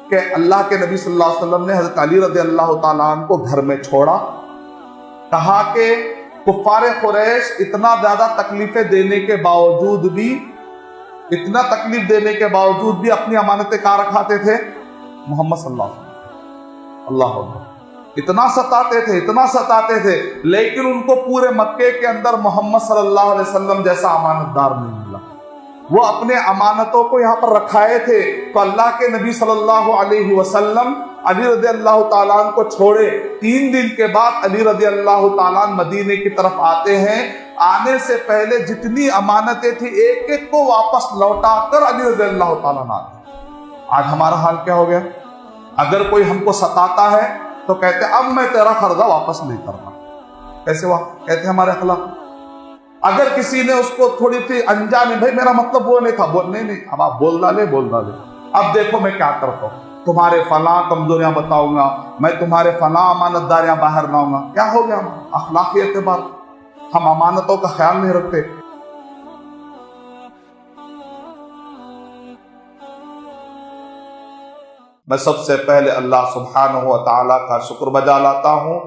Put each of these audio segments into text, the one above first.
کہ اللہ کے نبی صلی اللہ علیہ وسلم نے حضرت علی رضی اللہ تعالیٰ عنہ کو گھر میں چھوڑا. کہا کہ کفار قریش اتنا زیادہ تکلیفیں دینے کے باوجود بھی اپنی امانتیں کہاں رکھاتے تھے؟ محمد صلی اللہ علیہ وسلم. اللہ اکبر. اتنا ستاتے تھے لیکن ان کو پورے مکے کے اندر محمد صلی اللہ علیہ وسلم جیسا امانت دار نہیں ملا. وہ اپنے امانتوں کو یہاں پر رکھائے تھے. تو اللہ کے نبی صلی اللہ علیہ وسلم علی رضی اللہ تعالیٰ عنہ کو چھوڑے 3 دن کے بعد علی رضی اللہ تعالیٰ عنہ مدینے کی طرف آتے ہیں. آنے سے پہلے جتنی امانتیں تھی ایک ایک کو واپس لوٹا کر علی رضی اللہ تعالیٰ عنہ آتے. آج ہمارا حال کیا ہو گیا؟ اگر کوئی ہم کو ستاتا ہے تو کہتے ہیں اب میں تیرا قرضہ واپس نہیں کرنا. کیسے کہتے ہیں ہمارے اخلاق. اگر کسی نے اس کو تھوڑی سی انجانی، بھائی میرا مطلب وہ نہیں تھا، نہیں اب آپ بول ڈالے. اب دیکھو میں کیا کرتا ہوں، تمہارے فلاں کمزوریاں بتاؤں گا، میں تمہارے فلاں امانت داریاں باہر لاؤں گا. کیا ہو گیا؟ اخلاقی اعتبار ہم امانتوں کا خیال نہیں رکھتے. میں سب سے پہلے اللہ سبحانہ و تعالیٰ کا شکر بجا لاتا ہوں.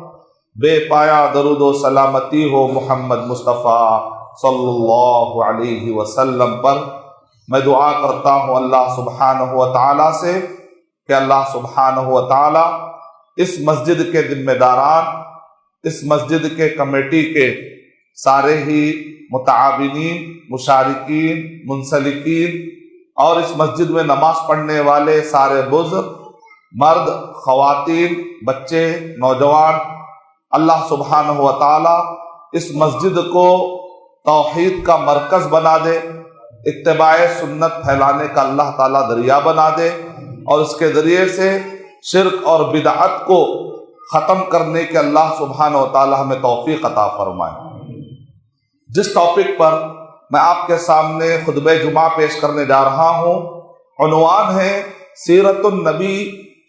بے پایا درود و سلامتی ہو محمد مصطفیٰ صلی اللہ علیہ وسلم پر. میں دعا کرتا ہوں اللہ سبحانہ و تعالیٰ سے کہ اللہ سبحانہ و تعالیٰ اس مسجد کے ذمہ داران، اس مسجد کے کمیٹی کے سارے ہی متعاونین، مشارکین، منسلکین اور اس مسجد میں نماز پڑھنے والے سارے بزرگ، مرد، خواتین، بچے، نوجوان، اللہ سبحانہ و تعالیٰ اس مسجد کو توحید کا مرکز بنا دے، اتباع سنت پھیلانے کا اللہ تعالیٰ ذریعہ بنا دے، اور اس کے ذریعے سے شرک اور بدعت کو ختم کرنے کے اللہ سبحانہ و تعالیٰ ہمیں توفیق عطا فرمائے. جس ٹاپک پر میں آپ کے سامنے خطبہ جمعہ پیش کرنے جا رہا ہوں، عنوان ہے سیرت النبی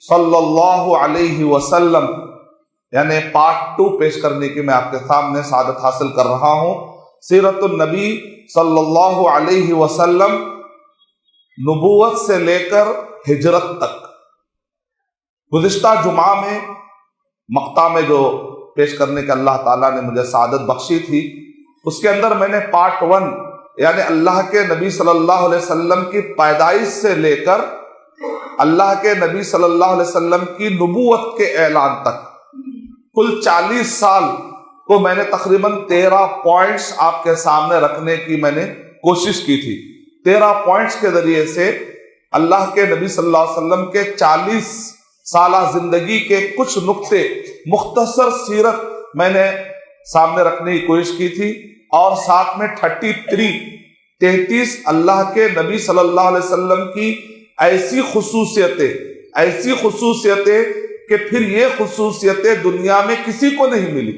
صلی اللہ علیہ وسلم، یعنی پارٹ 2 پیش کرنے کی میں آپ کے سامنے سعادت حاصل کر رہا ہوں. سیرت النبی صلی اللہ علیہ وسلم، نبوت سے لے کر ہجرت تک. گزشتہ جمعہ میں مقطع میں جو پیش کرنے کے اللہ تعالیٰ نے مجھے سعادت بخشی تھی، اس کے اندر میں نے پارٹ 1 یعنی اللہ کے نبی صلی اللہ علیہ وسلم کی پیدائش سے لے کر اللہ کے نبی صلی اللہ علیہ وسلم کی نبوت کے اعلان تک کل 40 سال کو میں نے تقریباً 13 پوائنٹس آپ کے سامنے رکھنے کی میں نے کوشش کی تھی. 13 پوائنٹس کے ذریعے سے اللہ کے نبی صلی اللہ علیہ وسلم کے 40 سالہ زندگی کے کچھ نقطے، مختصر سیرت میں نے سامنے رکھنے کی کوشش کی تھی، اور ساتھ میں 33 اللہ کے نبی صلی اللہ علیہ وسلم کی ایسی خصوصیتیں کہ پھر یہ خصوصیتیں دنیا میں کسی کو نہیں ملی.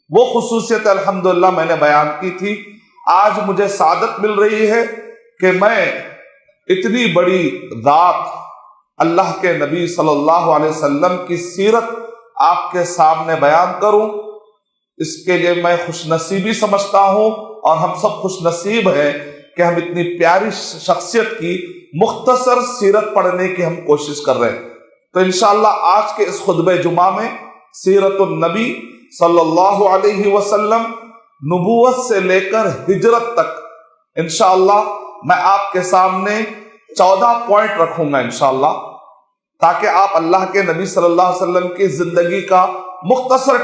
وہ خصوصیت الحمدللہ میں نے بیان کی تھی. آج مجھے سعادت مل رہی ہے کہ میں اتنی بڑی ذات اللہ کے نبی صلی اللہ علیہ وسلم کی سیرت آپ کے سامنے بیان کروں. اس کے لیے میں خوش نصیبی سمجھتا ہوں، اور ہم سب خوش نصیب ہیں کہ ہم اتنی پیاری شخصیت کی مختصر سیرت پڑھنے کی ہم کوشش کر رہے ہیں. تو انشاءاللہ آج کے اس خطبہ جمعہ میں سیرت النبی صلی اللہ علیہ وسلم، نبوت سے لے کر ہجرت تک انشاءاللہ میں آپ کے سامنے 14 پوائنٹ رکھوں گا انشاءاللہ، تاکہ آپ اللہ کے نبی صلی اللہ علیہ وسلم کی زندگی کا مختصر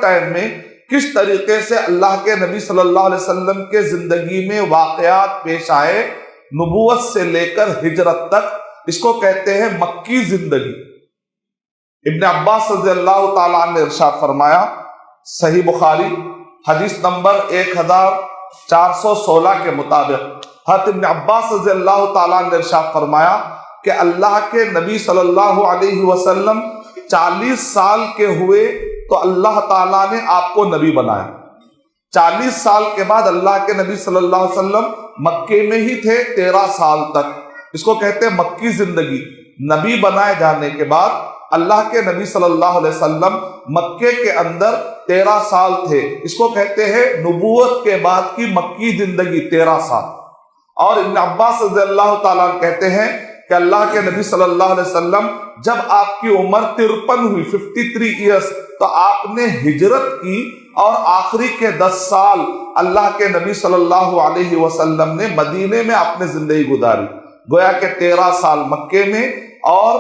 ٹائم میں کس طریقے سے اللہ کے نبی صلی اللہ علیہ وسلم کے زندگی میں واقعات پیش آئے، نبوت سے لے کر ہجرت تک. اس کو کہتے ہیں مکی زندگی. ابن عباس رضی اللہ تعالیٰ عنہ نے ارشاد فرمایا، صحیح بخاری حدیث نمبر 1416 کے مطابق حضرت ابن عباس رضی اللہ تعالیٰ عنہ نے ارشاد فرمایا کہ اللہ کے نبی صلی اللہ علیہ وسلم 40 سال کے ہوئے تو اللہ تعالیٰ نے آپ کو نبی بنایا. 40 سال کے بعد اللہ کے نبی صلی اللہ علیہ وسلم مکے میں ہی تھے 13 سال تک. اس کو کہتے ہیں مکی زندگی. نبی بنائے جانے کے بعد اللہ کے نبی صلی اللہ علیہ وسلم مکے کے اندر 13 سال تھے. اس کو کہتے ہیں نبوت کے بعد کی مکی زندگی 13 سال. اور ابن عباس رضی اللہ تعالیٰ عنہ کہتے ہیں کہ اللہ کے نبی صلی اللہ علیہ وسلم جب آپ کی عمر 53 ہوئی 53 ایئرس تو آپ نے ہجرت کی اور آخری کے 10 سال اللہ کے نبی صلی اللہ علیہ وسلم نے مدینے میں اپنے زندگی گزاری. گویا کہ 13 سال مکے میں اور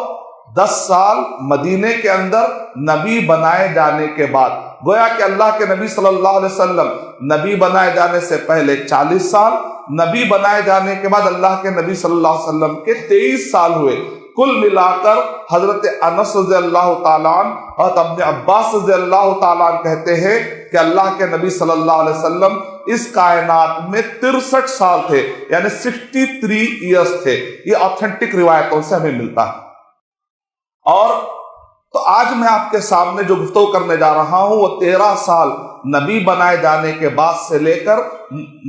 10 سال مدینے کے اندر نبی بنائے جانے کے بعد. گویا کہ اللہ کے نبی صلی اللہ علیہ وسلم نبی بنائے جانے سے پہلے 40 سال، نبی بنائے جانے کے بعد اللہ کے نبی صلی اللہ علیہ وسلم کے 23 سال ہوئے. کل ملا کر حضرت انس رضی اللہ تعالیٰ عنہ اور ابن عباس رضی اللہ تعالیٰ عنہ کہتے ہیں کہ اللہ کے نبی صلی اللہ علیہ وسلم اس کائنات میں 63 سال تھے، یعنی 63 ایئرس تھے. یہ آتھینٹک روایتوں سے ہمیں ملتا ہے. اور تو آج میں آپ کے سامنے جو گفتگو کرنے جا رہا ہوں وہ 13 سال نبی بنائے جانے کے بعد سے لے کر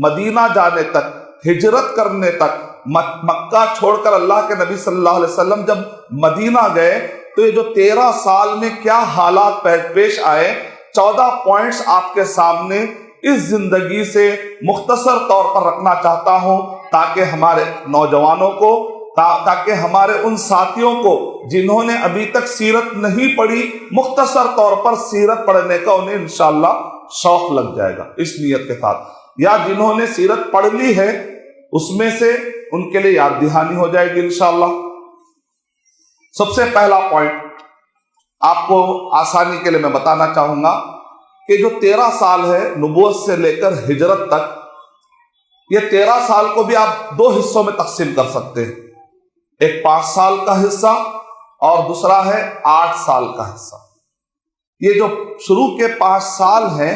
مدینہ جانے تک، ہجرت کرنے تک، مکہ چھوڑ کر اللہ کے نبی صلی اللہ علیہ وسلم جب مدینہ گئے تو یہ جو 13 سال میں کیا حالات پیش آئے، 14 پوائنٹس آپ کے سامنے اس زندگی سے مختصر طور پر رکھنا چاہتا ہوں تاکہ ہمارے نوجوانوں کو، تاکہ ہمارے ان ساتھیوں کو جنہوں نے ابھی تک سیرت نہیں پڑھی، مختصر طور پر سیرت پڑھنے کا انہیں انشاءاللہ شوق لگ جائے گا اس نیت کے ساتھ، یا جنہوں نے سیرت پڑھ لی ہے اس میں سے ان کے لیے یاد دہانی ہو جائے گی انشاءاللہ. سب سے پہلا پوائنٹ آپ کو آسانی کے لیے میں بتانا چاہوں گا کہ جو 13 سال ہے نبوت سے لے کر ہجرت تک، یہ 13 سال کو بھی آپ 2 حصوں میں تقسیم کر سکتے ہیں. ایک 5 سال کا حصہ اور دوسرا ہے 8 سال کا حصہ. یہ جو شروع کے 5 سال ہیں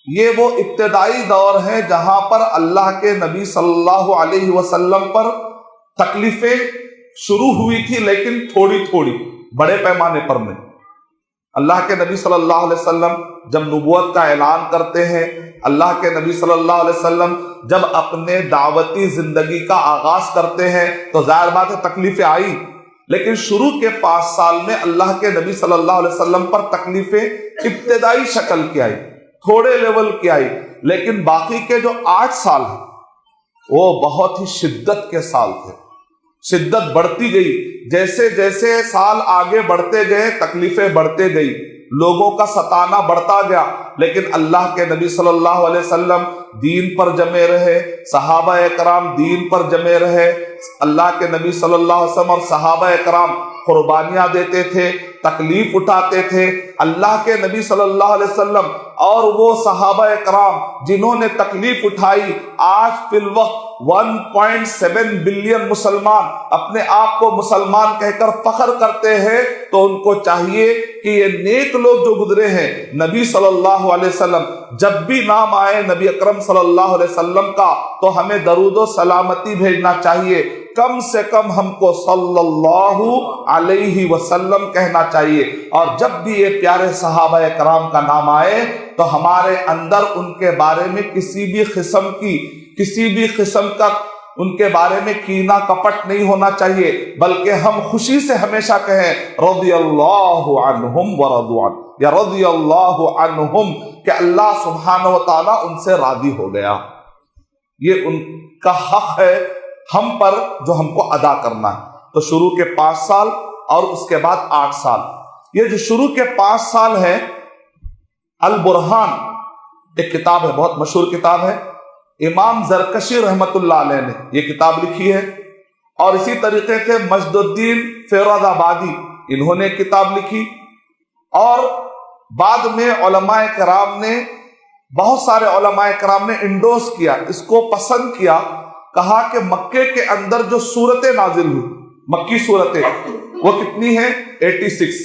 یہ وہ ابتدائی دور ہے جہاں پر اللہ کے نبی صلی اللہ علیہ وسلم پر تکلیفیں شروع ہوئی تھی، لیکن تھوڑی تھوڑی، بڑے پیمانے پر نہیں. اللہ کے نبی صلی اللہ علیہ وسلم جب نبوت کا اعلان کرتے ہیں، اللہ کے نبی صلی اللہ علیہ وسلم جب اپنے دعوتی زندگی کا آغاز کرتے ہیں تو ظاہر بات ہے تکلیفیں آئی، لیکن شروع کے 5 سال میں اللہ کے نبی صلی اللہ علیہ وسلم پر تکلیفیں ابتدائی شکل کی آئی، تھوڑے لیول کی آئی. لیکن باقی کے جو 8 سال ہیں وہ بہت ہی شدت کے سال تھے. شدت بڑھتی گئی، جیسے جیسے سال آگے بڑھتے گئے تکلیفیں بڑھتے گئی، لوگوں کا ستانا بڑھتا گیا، لیکن اللہ کے نبی صلی اللہ علیہ وسلم دین پر جمے رہے، صحابہ اکرام دین پر جمے رہے. اللہ کے نبی صلی اللہ علیہ وسلم اور صحابہ اکرام قربانیاں دیتے تھے، تکلیف اٹھاتے تھے. اللہ کے نبی صلی اللہ علیہ وسلم اور وہ صحابہ اکرام جنہوں نے تکلیف اٹھائی، آج فی الوقت 1.7 بلین مسلمان اپنے آپ کو مسلمان کہہ کر فخر کرتے ہیں. تو ان کو چاہیے کہ یہ نیک لوگ جو گزرے ہیں نبی صلی اللہ علیہ وسلم، جب بھی نام آئے نبی اکرم صلی اللہ علیہ وسلم کا تو ہمیں درود و سلامتی بھیجنا چاہیے. کم سے کم ہم کو صلی اللہ علیہ وسلم کہنا چاہیے. اور جب بھی یہ پیارے صحابہ کرام کا نام آئے تو ہمارے اندر ان کے بارے میں کسی بھی قسم کا ان کے بارے میں کینہ کپٹ نہیں ہونا چاہیے، بلکہ ہم خوشی سے ہمیشہ کہیں رضی اللہ عنہم ورضوا عنہ، یا رضی اللہ عنہم، کہ اللہ سبحانہ و تعالیٰ ان سے راضی ہو گیا. یہ ان کا حق ہے ہم پر جو ہم کو ادا کرنا ہے. تو شروع کے 5 سال اور اس کے بعد 8 سال. یہ جو شروع کے 5 سال ہے، البرہان ایک کتاب ہے، بہت مشہور کتاب ہے، امام زرکشی رحمت اللہ علیہ نے یہ کتاب لکھی ہے. اور اسی طریقے سے مجد الدین فیروز آبادی انہوں نے کتاب لکھی. اور بعد میں علماء کرام نے، بہت سارے علماء کرام نے انڈوس کیا، اس کو پسند کیا، کہا کہ مکے کے اندر جو صورتیں نازل ہوئی، مکی صورتیں، وہ کتنی ہیں؟ 86.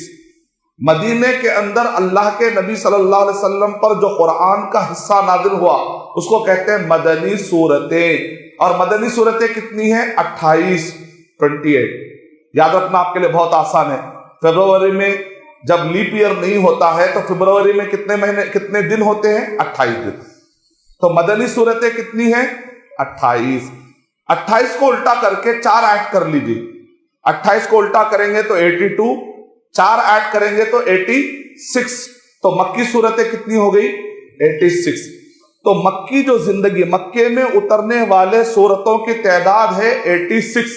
مدینے کے اندر اللہ کے نبی صلی اللہ علیہ وسلم پر جو قرآن کا حصہ نازل ہوا اس کو کہتے ہیں مدنی صورتیں. اور مدنی صورتیں کتنی ہیں؟ 28. یاد رکھنا آپ کے لیے بہت آسان ہے. فیبروری میں جب لیپ ایئر نہیں ہوتا ہے تو فیبروری میں کتنے دن ہوتے ہیں؟ 28 دن. تو مدنی صورتیں کتنی ہیں؟ 28. 28 کو الٹا کر کے 4 ایڈ کر لیجیے. 28 کو الٹا کریں گے تو 82، 4 ایڈ کریں گے تو 86. تو مکی صورتیں کتنی ہو گئی؟ 86. تو مکی جو زندگی، مکے میں اترنے والے صورتوں کی تعداد ہے 86.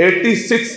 86,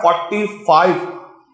45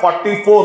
44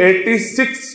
86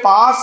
5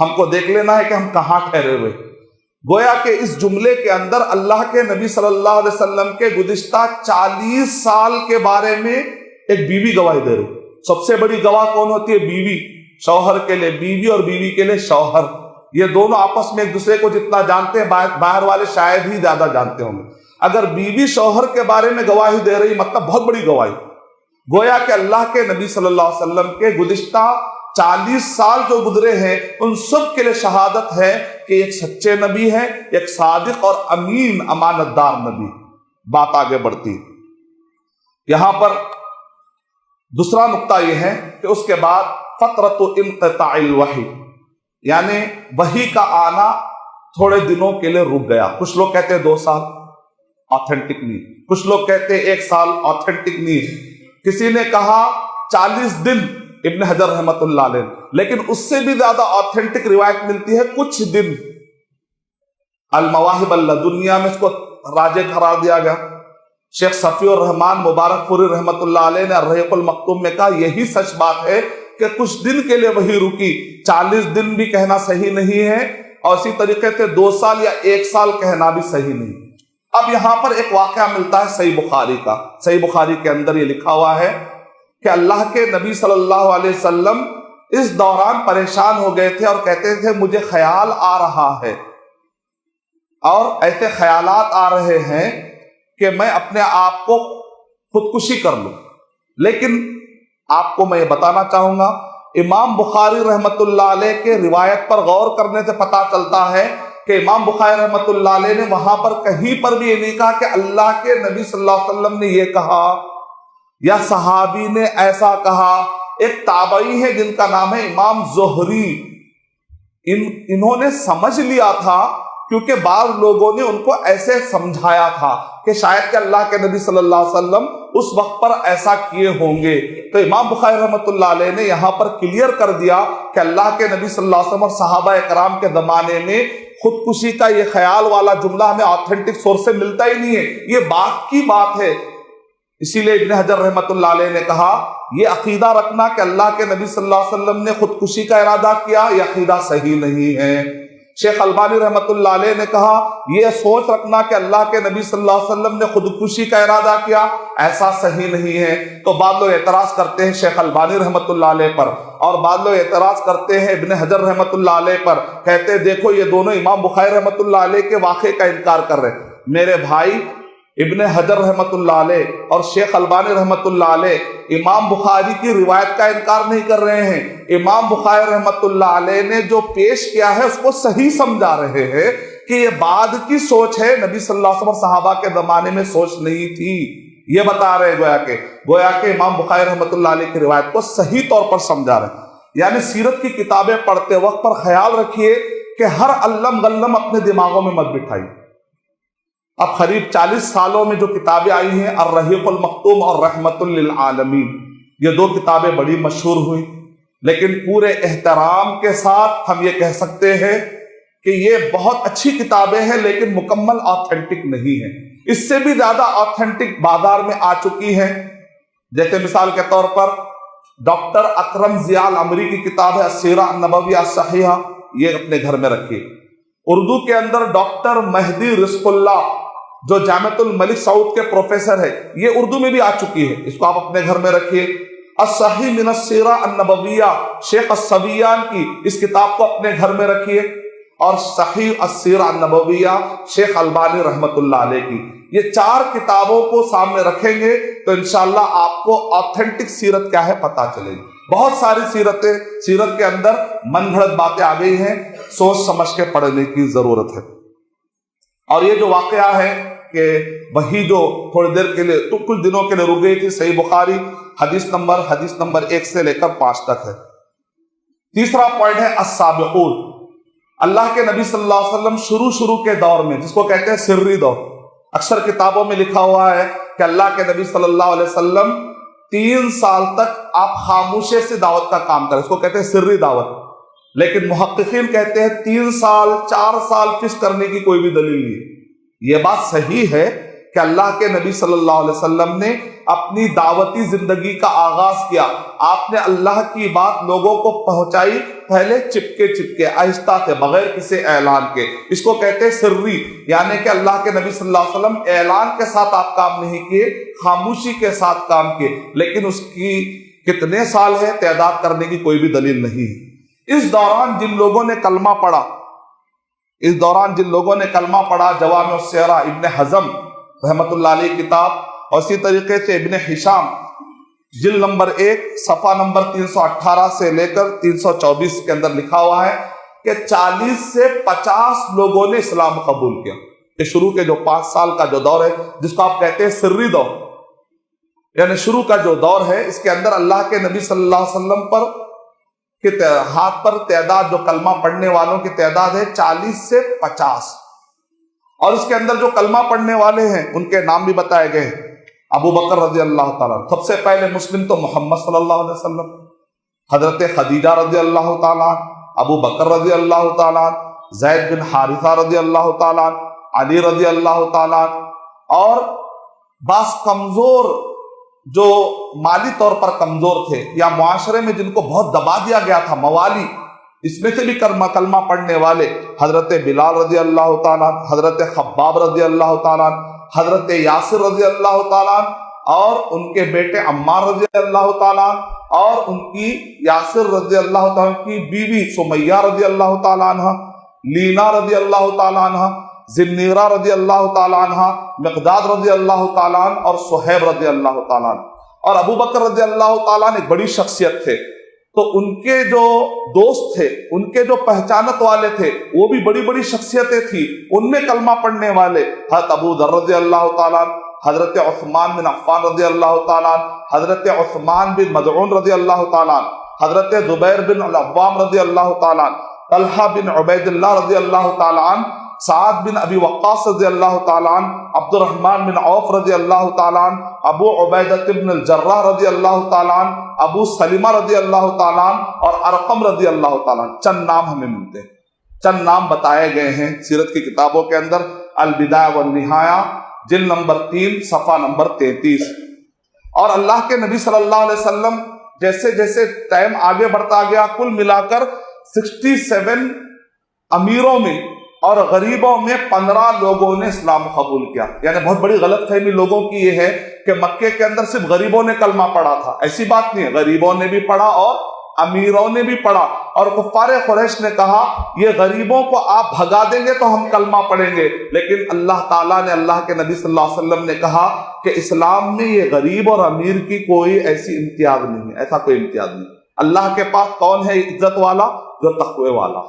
ہم کو دیکھ لینا ہے کہ ہم کہاں ٹھہرے ہوئے۔ گویا کہ اس جملے کے اندر اللہ کے نبی صلی اللہ علیہ وسلم کے گزشتہ 40 سال کے بارے میں ایک بیوی گواہی دے رہی۔ سب سے بڑی گواہ کون ہوتی ہے؟ بیوی۔ شوہر کے لیے بیوی اور بیوی کے لیے شوہر، یہ دونوں آپس میں ایک دوسرے کو جتنا جانتے ہیں باہر والے شاید ہی زیادہ جانتے ہوں گے۔ اگر بیوی شوہر کے بارے میں گواہی دے رہی مطلب بہت بڑی گواہی۔ گویا کہ اللہ کے نبی صلی اللہ علیہ وسلم کے گزشتہ 40 سال جو گزرے ہیں ان سب کے لیے شہادت ہے کہ ایک سچے نبی ہے، ایک صادق اور امین امانت دار نبی۔ بات آگے بڑھتی، یہاں پر دوسرا نقطہ یہ ہے کہ اس کے بعد فترۃ انقطاع الوحی، یعنی وحی کا آنا تھوڑے دنوں کے لیے رک گیا۔ کچھ لوگ کہتے ہیں 2 سال، آتھینٹک نہیں۔ کچھ لوگ کہتے ہیں 1 سال، آتھینٹک نہیں۔ کسی نے کہا 40 دن، ابن حجر رحمۃ اللہ علیہ، لیکن اس سے بھی زیادہ آتھینٹک روایت ملتی ہے کچھ دن۔ المواہب اللدنیہ میں اس کو راجح قرار دیا گیا۔ شیخ صفی الرحمان مبارک پوری رحمۃ اللہ علیہ نے الرحیق المختوم میں کہا یہی سچ بات ہے کہ کچھ دن کے لیے وہی رکی، 40 دن بھی کہنا صحیح نہیں ہے، اور اسی طریقے سے 2 سال یا 1 سال کہنا بھی صحیح نہیں۔ اب یہاں پر ایک واقعہ ملتا ہے صحیح بخاری کا۔ صحیح بخاری کے اندر یہ لکھا ہوا ہے کہ اللہ کے نبی صلی اللہ علیہ وسلم اس دوران پریشان ہو گئے تھے اور کہتے تھے مجھے خیال آ رہا ہے، اور ایسے خیالات آ رہے ہیں کہ میں اپنے آپ کو خودکشی کر لوں۔ لیکن آپ کو میں یہ بتانا چاہوں گا، امام بخاری رحمت اللہ علیہ کے روایت پر غور کرنے سے پتہ چلتا ہے کہ امام بخاری رحمت اللہ علیہ نے وہاں پر کہیں پر بھی یہ نہیں کہا کہ اللہ کے نبی صلی اللہ علیہ وسلم نے یہ کہا یا صحابی نے ایسا کہا۔ ایک تابعی ہے جن کا نام ہے امام زہری، انہوں نے سمجھ لیا تھا کیونکہ بعض لوگوں نے ان کو ایسے سمجھایا تھا کہ شاید کہ اللہ کے نبی صلی اللہ علیہ وسلم اس وقت پر ایسا کیے ہوں گے، تو امام بخاری رحمۃ اللہ علیہ نے یہاں پر کلیئر کر دیا کہ اللہ کے نبی صلی اللہ علیہ وسلم اور صحابہ کرام کے زمانے میں خودکشی کا یہ خیال والا جملہ ہمیں آتھینٹک سورس سے ملتا ہی نہیں ہے، یہ بات کی بات ہے۔ اسی لیے ابن حجر رحمۃ اللہ علیہ نے کہا یہ عقیدہ رکھنا کہ اللہ کے نبی صلی اللہ علیہ وسلم نے خودکشی کا ارادہ کیا، یہ عقیدہ صحیح نہیں ہے۔ شیخ البانی رحمۃ اللہ علیہ نے کہا یہ سوچ رکھنا کہ اللہ کے نبی صلی اللہ علیہ وسلم نے خودکشی کا ارادہ کیا، ایسا صحیح نہیں ہے۔ تو بعض لوگ اعتراض کرتے ہیں شیخ البانی رحمۃ اللہ علیہ پر، اور بعض لوگ اعتراض کرتے ہیں ابن حجر رحمۃ اللہ علیہ پر، کہتے ہیں دیکھو یہ دونوں امام بخاری رحمۃ اللہ علیہ کے واقعے کا انکار کر رہے ہیں۔ میرے بھائی، ابن حجر رحمۃ اللہ علیہ اور شیخ البانی رحمۃ اللہ علیہ امام بخاری کی روایت کا انکار نہیں کر رہے ہیں، امام بخاری رحمۃ اللہ علیہ نے جو پیش کیا ہے اس کو صحیح سمجھا رہے ہیں کہ یہ بعد کی سوچ ہے، نبی صلی اللہ علیہ وسلم صحابہ کے زمانے میں سوچ نہیں تھی، یہ بتا رہے ہیں۔ گویا کہ امام بخاری رحمۃ اللہ علیہ کی روایت کو صحیح طور پر سمجھا رہے ہیں۔ یعنی سیرت کی کتابیں پڑھتے وقت پر خیال رکھیے کہ ہر علم غلم اپنے دماغوں میں مت بٹھائیے۔ اب قریب 40 سالوں میں جو کتابیں آئی ہیں الرحیق المختوم اور رحمت للعالمین، یہ 2 کتابیں بڑی مشہور ہوئی، لیکن پورے احترام کے ساتھ ہم یہ کہہ سکتے ہیں کہ یہ بہت اچھی کتابیں ہیں لیکن مکمل آتھینٹک نہیں ہیں۔ اس سے بھی زیادہ آتھینٹک بازار میں آ چکی ہیں، جیسے مثال کے طور پر ڈاکٹر اکرم ضیاء العمری کی کتاب ہے السیرہ النبویہ الصحیحہ، یہ اپنے گھر میں رکھیے۔ اردو کے اندر ڈاکٹر مہدی رزق اللہ جو جامعۃ الملک سعود کے پروفیسر ہے، یہ اردو میں بھی آ چکی ہے، اس کو آپ اپنے گھر میں رکھیے۔ الصحیح من السیرہ النبویہ شیخ الصبیان کی اس کتاب کو اپنے گھر میں رکھیے، اور صحیح السیرہ النبویہ شیخ البانی رحمۃ اللہ علیہ کی، یہ 4 کتابوں کو سامنے رکھیں گے تو انشاءاللہ آپ کو آتھینٹک سیرت کیا ہے پتہ چلے گی۔ بہت ساری سیرت کے اندر من گھڑت باتیں آ گئی ہیں، سوچ سمجھ کے پڑھنے کی ضرورت ہے۔ اور یہ جو واقعہ ہے کہ وہی جو تھوڑی دیر کے لیے کچھ دنوں کے لیے رک گئی تھی، صحیح بخاری حدیث نمبر 1 سے لے کر 5 تک ہے۔ تیسرا پوائنٹ ہے السابقون۔ اللہ کے نبی صلی اللہ علیہ وسلم شروع کے دور میں، جس کو کہتے ہیں سری دور، اکثر کتابوں میں لکھا ہوا ہے کہ اللہ کے نبی صلی اللہ علیہ وسلم 3 سال تک آپ خاموشی سے دعوت کا کام کریں، اس کو کہتے ہیں سری دعوت۔ لیکن محققین کہتے ہیں 3 سال 4 سال فکس کرنے کی کوئی بھی دلیل نہیں ہے۔ یہ بات صحیح ہے کہ اللہ کے نبی صلی اللہ علیہ وسلم نے اپنی دعوتی زندگی کا آغاز کیا، آپ نے اللہ کی بات لوگوں کو پہنچائی، پہلے چپکے چپکے آہستہ سے بغیر کسی اعلان کے، اس کو کہتے ہیں سری، یعنی کہ اللہ کے نبی صلی اللہ علیہ وسلم اعلان کے ساتھ آپ کام نہیں کیے، خاموشی کے ساتھ کام کیے، لیکن اس کی کتنے سال ہے تعداد کرنے کی کوئی بھی دلیل نہیں ہے۔ اس دوران جن لوگوں نے کلمہ پڑھا، جوامع السیرہ ابن حزم رحمۃ اللہ علیہ کتاب، اور اسی طریقے سے ابن ہشام جلد نمبر 1 صفحہ نمبر 318 سے لے کر 324 کے اندر لکھا ہوا ہے کہ 40 سے 50 لوگوں نے اسلام قبول کیا۔ کہ شروع کے جو 5 سال کا جو دور ہے جس کو آپ کہتے ہیں سری دور، یعنی شروع کا جو دور ہے، اس کے اندر اللہ کے نبی صلی اللہ علیہ وسلم پر کہ ہاتھ پر تعداد جو کلمہ پڑھنے والوں کی تعداد ہے 40 سے 50، اور اس کے اندر جو کلمہ پڑھنے والے ہیں ان کے نام بھی بتائے گئے ہیں۔ ابو بکر رضی اللہ تعالیٰ، سب سے پہلے مسلم تو محمد صلی اللہ علیہ وسلم، حضرت خدیجہ رضی اللہ تعالیٰ، ابو بکر رضی اللہ تعالیٰ، زید بن حارثہ رضی اللہ تعالیٰ، علی رضی اللہ تعالیٰ، اور بعض کمزور جو مالی طور پر کمزور تھے یا معاشرے میں جن کو بہت دبا دیا گیا تھا، موالی، اس میں سے بھی کلمہ پڑھنے والے حضرت بلال رضی اللہ تعالیٰ، حضرت خباب رضی اللہ تعالیٰ، حضرت یاسر رضی اللہ تعالیٰ، اور ان کے بیٹے عمار رضی اللہ تعالیٰ، اور ان کی یاسر رضی اللہ تعالیٰ کی بیوی سمیہ رضی اللہ تعالیٰ عنہ، لینا رضی اللہ تعالیٰ عنہ، زنیرہ رضی اللہ تعالیٰ عنہ، مقداد رضی اللہ تعالیٰ عنہ، اور صہیب رضی اللہ تعالیٰ عنہ۔ اور ابو بکر رضی اللہ تعالیٰ عنہ ایک بڑی شخصیت تھے، تو ان کے جو دوست تھے، ان کے جو پہچانت والے تھے، وہ بھی بڑی بڑی شخصیتیں تھیں، ان میں کلمہ پڑھنے والے حضرت ابو ذر رضی اللہ تعالیٰ عنہ، حضرت عثمان بن عفان رضی اللہ تعالیٰ عنہ، حضرت عثمان بن مدعون رضی اللہ تعالیٰ عنہ، حضرت زبیر بن العوام رضی اللہ تعالیٰ عنہ، طلحہ بن عبید اللہ رضی اللہ تعالیٰ عنہ، سعد بن ابی وقاص رضی اللہ تعالیٰ عنہ، عبد الرحمن بن عوف رضی اللہ تعالیٰ عنہ، ابو عبیدہ بن الجراح رضی اللہ تعالیٰ عنہ، ابو سلمہ رضی اللہ تعالیٰ عنہ، اور ارقم رضی اللہ تعالیٰ عنہ۔ چند نام ہمیں ملتے ہیں، چند نام بتائے گئے ہیں سیرت کی کتابوں کے اندر، البدایہ والنہایہ جلد نمبر 3 صفحہ نمبر 33۔ اور اللہ کے نبی صلی اللہ علیہ وسلم جیسے جیسے ٹائم آگے بڑھتا گیا، کل ملا کر 67 امیروں میں اور غریبوں میں 15 لوگوں نے اسلام قبول کیا۔ یعنی بہت بڑی غلط فہمی لوگوں کی یہ ہے کہ مکے کے اندر صرف غریبوں نے کلمہ پڑھا تھا، ایسی بات نہیں ہے، غریبوں نے بھی پڑھا اور امیروں نے بھی پڑھا۔ اور کفار قریش نے کہا یہ غریبوں کو آپ بھگا دیں گے تو ہم کلمہ پڑھیں گے، لیکن اللہ تعالیٰ نے، اللہ کے نبی صلی اللہ علیہ وسلم نے کہا کہ اسلام میں یہ غریب اور امیر کی کوئی ایسی امتیاز نہیں ہے، ایسا کوئی امتیاز نہیں۔ اللہ کے پاس کون ہے عزت والا؟ جو تقوی والا۔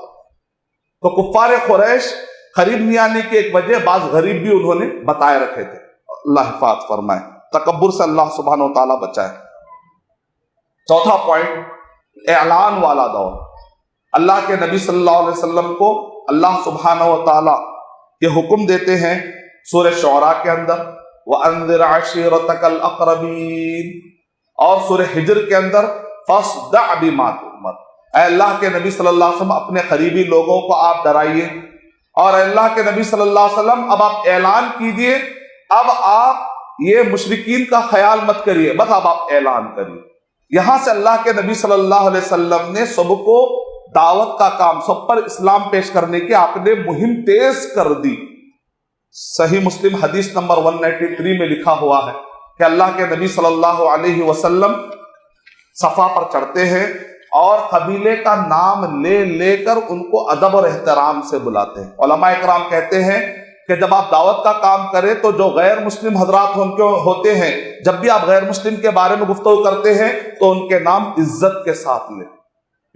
تو کفار قریش قریب نہیں آنے کی ایک وجہ بعض غریب بھی انہوں نے بتائے رکھے تھے۔ اللہ حفاظت فرمائے، تکبر سے اللہ سبحانہ و تعالیٰ بچائے۔ چوتھا پوائنٹ، اعلان والا دور۔ اللہ کے نبی صلی اللہ علیہ وسلم کو اللہ سبحانہ و تعالیٰ یہ حکم دیتے ہیں سورہ شعراء کے اندر، وَأَنذِرْ عَشِيرَتَكَ الْأَقْرَبِينَ، اور سورہ حجر کے اندر فَاصْدَعْ بِمَا تُؤْمَرُ۔ اے اللہ کے نبی صلی اللہ علیہ وسلم اپنے قریبی لوگوں کو آپ ڈرائیے، اور اے اللہ کے نبی صلی اللہ علیہ وسلم اب آپ اعلان کیجئے، اب آپ یہ مشرکین کا خیال مت کریے، بس اب آپ اعلان کریے۔ یہاں سے اللہ کے نبی صلی اللہ علیہ وسلم نے سب کو دعوت کا کام، سب پر اسلام پیش کرنے کی آپ نے مہم تیز کر دی۔ صحیح مسلم حدیث نمبر 193 میں لکھا ہوا ہے کہ اللہ کے نبی صلی اللہ علیہ وسلم صفا پر چڑھتے ہیں اور قبیلے کا نام لے لے کر ان کو ادب اور احترام سے بلاتے ہیں۔ علماء اکرام کہتے ہیں کہ جب آپ دعوت کا کام کریں تو جو غیر مسلم حضرات ہوتے ہیں، جب بھی آپ غیر مسلم کے بارے میں گفتگو کرتے ہیں تو ان کے نام عزت کے ساتھ لیں،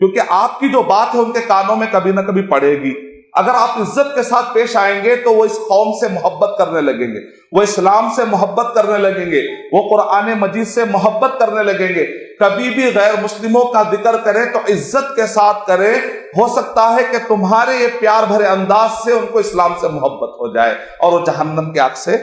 کیونکہ آپ کی جو بات ہے ان کے کانوں میں کبھی نہ کبھی پڑے گی۔ اگر آپ عزت کے ساتھ پیش آئیں گے تو وہ اس قوم سے محبت کرنے لگیں گے، وہ اسلام سے محبت کرنے لگیں گے، وہ قرآن مجید سے محبت کرنے لگیں گے۔ کبھی بھی غیر مسلموں کا ذکر کریں تو عزت کے ساتھ کریں، ہو سکتا ہے کہ تمہارے یہ پیار بھرے انداز سے ان کو اسلام سے محبت ہو جائے اور وہ جہنم کی آگ سے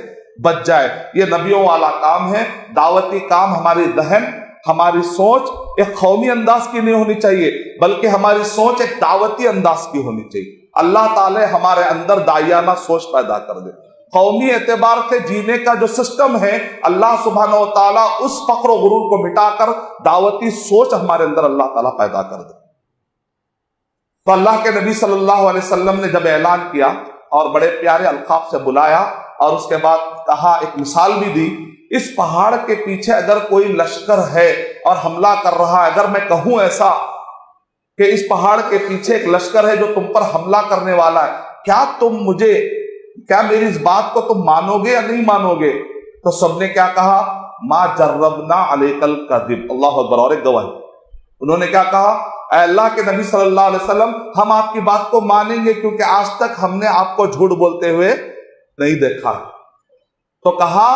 بچ جائے۔ یہ نبیوں والا کام ہے، دعوتی کام۔ ہماری ذہن، ہماری سوچ ایک قومی انداز کی نہیں ہونی چاہیے، بلکہ ہماری سوچ ایک دعوتی انداز کی ہونی چاہیے۔ اللہ تعالی ہمارے اندر داعیانہ سوچ پیدا کر دے۔ قومی اعتبار سے جینے کا جو سسٹم ہے، اللہ سبحانہ و تعالیٰ اس فخر و غرور کو مٹا کر دعوتی سوچ ہمارے اندر اللہ تعالیٰ پیدا کر دے۔ تو اللہ کے نبی صلی اللہ علیہ وسلم نے جب اعلان کیا اور بڑے پیارے القاب سے بلایا اور اس کے بعد کہا، ایک مثال بھی دی، اس پہاڑ کے پیچھے اگر کوئی لشکر ہے اور حملہ کر رہا ہے، اگر میں کہوں ایسا کہ اس پہاڑ کے پیچھے ایک لشکر ہے جو تم پر حملہ کرنے والا ہے، کیا میری اس بات کو تم مانو گے یا نہیں مانو گے؟ تو سب نے کیا کہا؟ ما جربنا علیک الکذب، اللہ اکبر، اور ایک گواہی۔ انہوں نے کیا کہا؟ اے اللہ کے نبی صلی اللہ علیہ وسلم، ہم آپ کی بات کو مانیں گے کیونکہ آج تک ہم نے آپ کو جھوٹ بولتے ہوئے نہیں دیکھا۔ تو کہا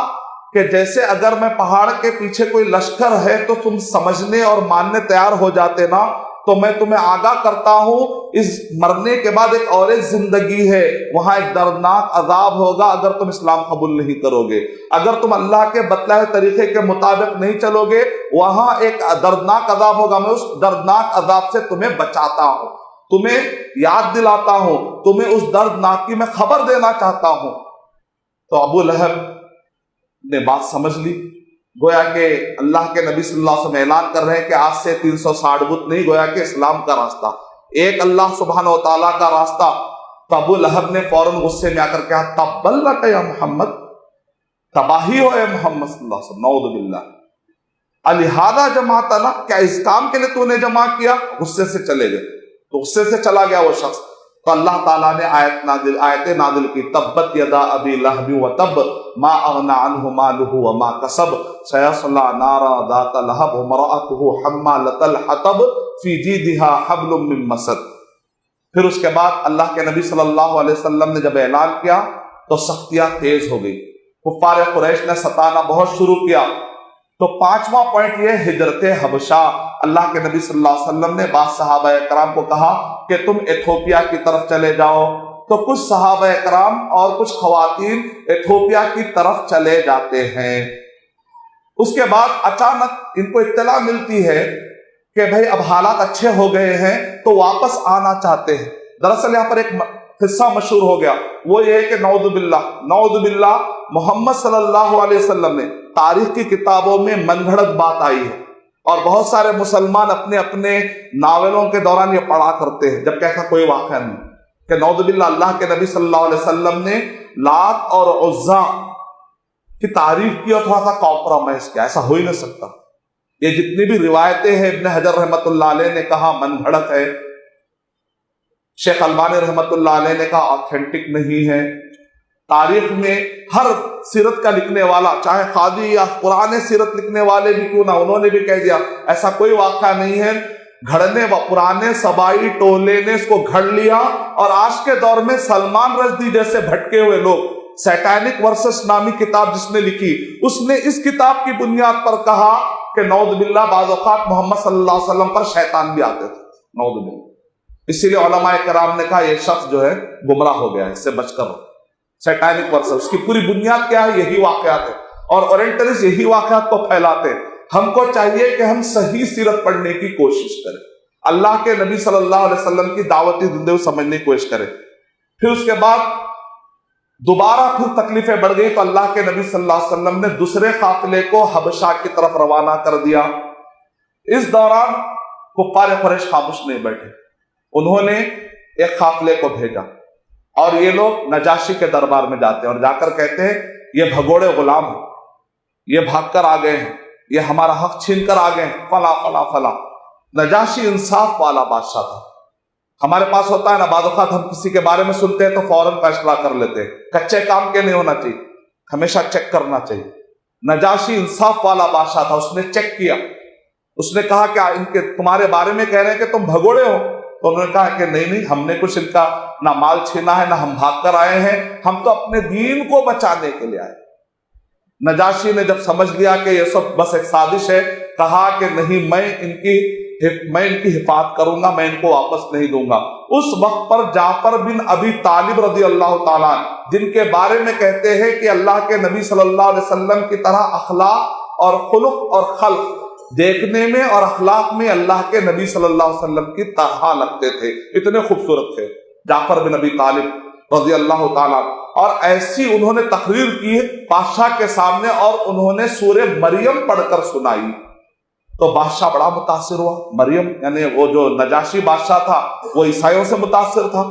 کہ جیسے اگر میں پہاڑ کے پیچھے کوئی لشکر ہے تو تم سمجھنے اور ماننے تیار ہو جاتے نا، تو میں تمہیں آگاہ کرتا ہوں، اس مرنے کے بعد ایک اور ایک زندگی ہے، وہاں ایک دردناک عذاب ہوگا اگر تم اسلام قبول نہیں کرو گے، اگر تم اللہ کے بتلائے طریقے کے مطابق نہیں چلو گے، وہاں ایک دردناک عذاب ہوگا۔ میں اس دردناک عذاب سے تمہیں بچاتا ہوں، تمہیں یاد دلاتا ہوں، تمہیں اس دردناک کی میں خبر دینا چاہتا ہوں۔ تو ابو لہب نے بات سمجھ لی، گویا کہ اللہ کے نبی صلی اللہ علیہ وسلم اعلان کر رہے ہیں کہ آج سے 360 بت نہیں، گویا کہ اسلام کا راستہ ایک اللہ سبحانہ و تعالیٰ کا راستہ۔ تو ابو لہب نے فوراً غصے میں آ کر کہا، تبا لک یا محمد، تباہی ہو اے محمد صلی اللہ علیہ وسلم، نعوذ باللہ، الہذا جمعتنا، کیا اس کام کے لیے تو نے جمع کیا؟ غصے سے چلے گئے، تو غصے سے چلا گیا وہ شخص۔ تو اللہ تعالیٰ نے آیت نازل کی، تبت یدا ابی لہب وتب ما اغنی عنہ مالہ وما کسب سیصلی نارا ذات لہب وامرأتہ حمالۃ الحطب فی جیدہا حبل من مسد۔ پھر اس کے بعد اللہ کے نبی صلی اللہ علیہ وسلم نے جب اعلان کیا تو سختیاں تیز ہو گئی، کفار قریش نے ستانا بہت شروع کیا۔ تو 5واں پوائنٹ یہ ہجرت حبشہ۔ اللہ کے نبی صلی اللہ علیہ وسلم نے بعض صحابہ کرام کو کہا کہ تم ایتھوپیا کی طرف چلے جاؤ، تو کچھ صحابہ کرام اور کچھ خواتین ایتھوپیا کی طرف چلے جاتے ہیں۔ اس کے بعد اچانک ان کو اطلاع ملتی ہے کہ بھئی اب حالات اچھے ہو گئے ہیں تو واپس آنا چاہتے ہیں۔ دراصل یہاں پر ایک قصہ مشہور ہو گیا، وہ یہ ہے کہ نعوذ باللہ محمد صلی اللہ علیہ وسلم نے، تاریخ کی کتابوں میں من گھڑت بات آئی ہے اور بہت سارے مسلمان اپنے اپنے ناولوں کے دوران یہ پڑھا کرتے ہیں، جبکہ ایسا کوئی واقعہ نہیں کہ نعوذ باللہ اللہ کے نبی صلی اللہ علیہ وسلم نے لات اور عزا کی تعریف کی اور تھوڑا سا کمپرومائز کیا، ایسا ہو ہی نہیں سکتا۔ یہ جتنی بھی روایتیں ہیں ابن حجر رحمۃ اللہ علیہ نے کہا من گھڑت ہے، شیخ البانی رحمۃ اللہ علیہ نے کہا آتھینٹک نہیں ہے۔ تاریخ میں ہر سیرت کا لکھنے والا، چاہے قاضی یا قرآن سیرت لکھنے والے بھی کیوں نہ، انہوں نے بھی کہہ دیا ایسا کوئی واقعہ نہیں ہے۔ گھڑنے و پرانے سبائی ٹولے نے اس کو گھڑ لیا، اور آج کے دور میں سلمان رشدی جیسے بھٹکے ہوئے لوگ، سیٹینک ورسس نامی کتاب جس نے لکھی، اس نے اس کتاب کی بنیاد پر کہا کہ نعوذ باللہ بعض اوقات محمد صلی اللہ علیہ وسلم پر شیطان بھی آتے تھے، نعوذ باللہ۔ اسی لیے علماء کرام نے کہا یہ شخص جو ہے گمراہ ہو گیا ہے، اس سے بچ کر رہو۔ سیٹینک ورسس، اس کی پوری بنیاد کیا ہے؟ یہی واقعات ہے، اور اورینٹلسٹ یہی واقعات کو پھیلاتے ہیں۔ ہم کو چاہیے کہ ہم صحیح سیرت پڑھنے کی کوشش کریں، اللہ کے نبی صلی اللہ علیہ وسلم کی دعوتی زندگی سمجھنے کی کوشش کریں۔ پھر اس کے بعد دوبارہ پھر تکلیفیں بڑھ گئی تو اللہ کے نبی صلی اللہ علیہ وسلم نے دوسرے قافلے کو حبشہ کی طرف روانہ کر دیا۔ اس دوران کفار قریش خاموش نہیں بیٹھے، انہوں نے ایک قافلے کو بھیجا، اور یہ لوگ نجاشی کے دربار میں جاتے ہیں اور جا کر کہتے ہیں یہ بھگوڑے غلام ہیں، یہ بھاگ کر آ گئے ہیں، یہ ہمارا حق چھین کر آ گئے ہیں، فلاں فلاں فلاں۔ نجاشی انصاف والا بادشاہ تھا۔ ہمارے پاس ہوتا ہے نا بعض اوقات ہم کسی کے بارے میں سنتے ہیں تو فوراً فیصلہ کر لیتے ہیں، کچے کام کے نہیں ہونا چاہیے، ہمیشہ چیک کرنا چاہیے۔ نجاشی انصاف والا بادشاہ تھا، اس نے چیک کیا، اس نے کہا کہ ان کے تمہارے بارے میں کہہ رہے ہیں کہ تم بھگوڑے ہو، تو انہوں نے کہا کہ نہیں ہم نے کچھ ان کا نہ مال چھینا ہے نہ ہم بھاگ کر آئے ہیں، ہم تو اپنے دین کو بچانے کے لیے آئے۔ نجاشی نے جب سمجھ لیا کہ یہ سب بس ایک سازش ہے، کہا کہ نہیں میں ان کی حفاظت کروں گا، میں ان کو واپس نہیں دوں گا۔ اس وقت پر جعفر بن ابی طالب رضی اللہ تعالیٰ جن کے بارے میں کہتے ہیں کہ اللہ کے نبی صلی اللہ علیہ وسلم کی طرح اخلاق اور خلق اور خلق دیکھنے میں اور اخلاق میں اللہ کے نبی صلی اللہ علیہ وسلم کی طرح لگتے تھے، اتنے خوبصورت تھے جعفر بن ابی طالب رضی اللہ تعالیٰ۔ اور ایسی انہوں نے تقریر کی بادشاہ کے سامنے اور انہوں نے سورہ مریم پڑھ کر سنائی تو بادشاہ بڑا متاثر ہوا. مریم یعنی وہ جو نجاشی بادشاہ تھا وہ عیسائیوں سے متاثر تھا.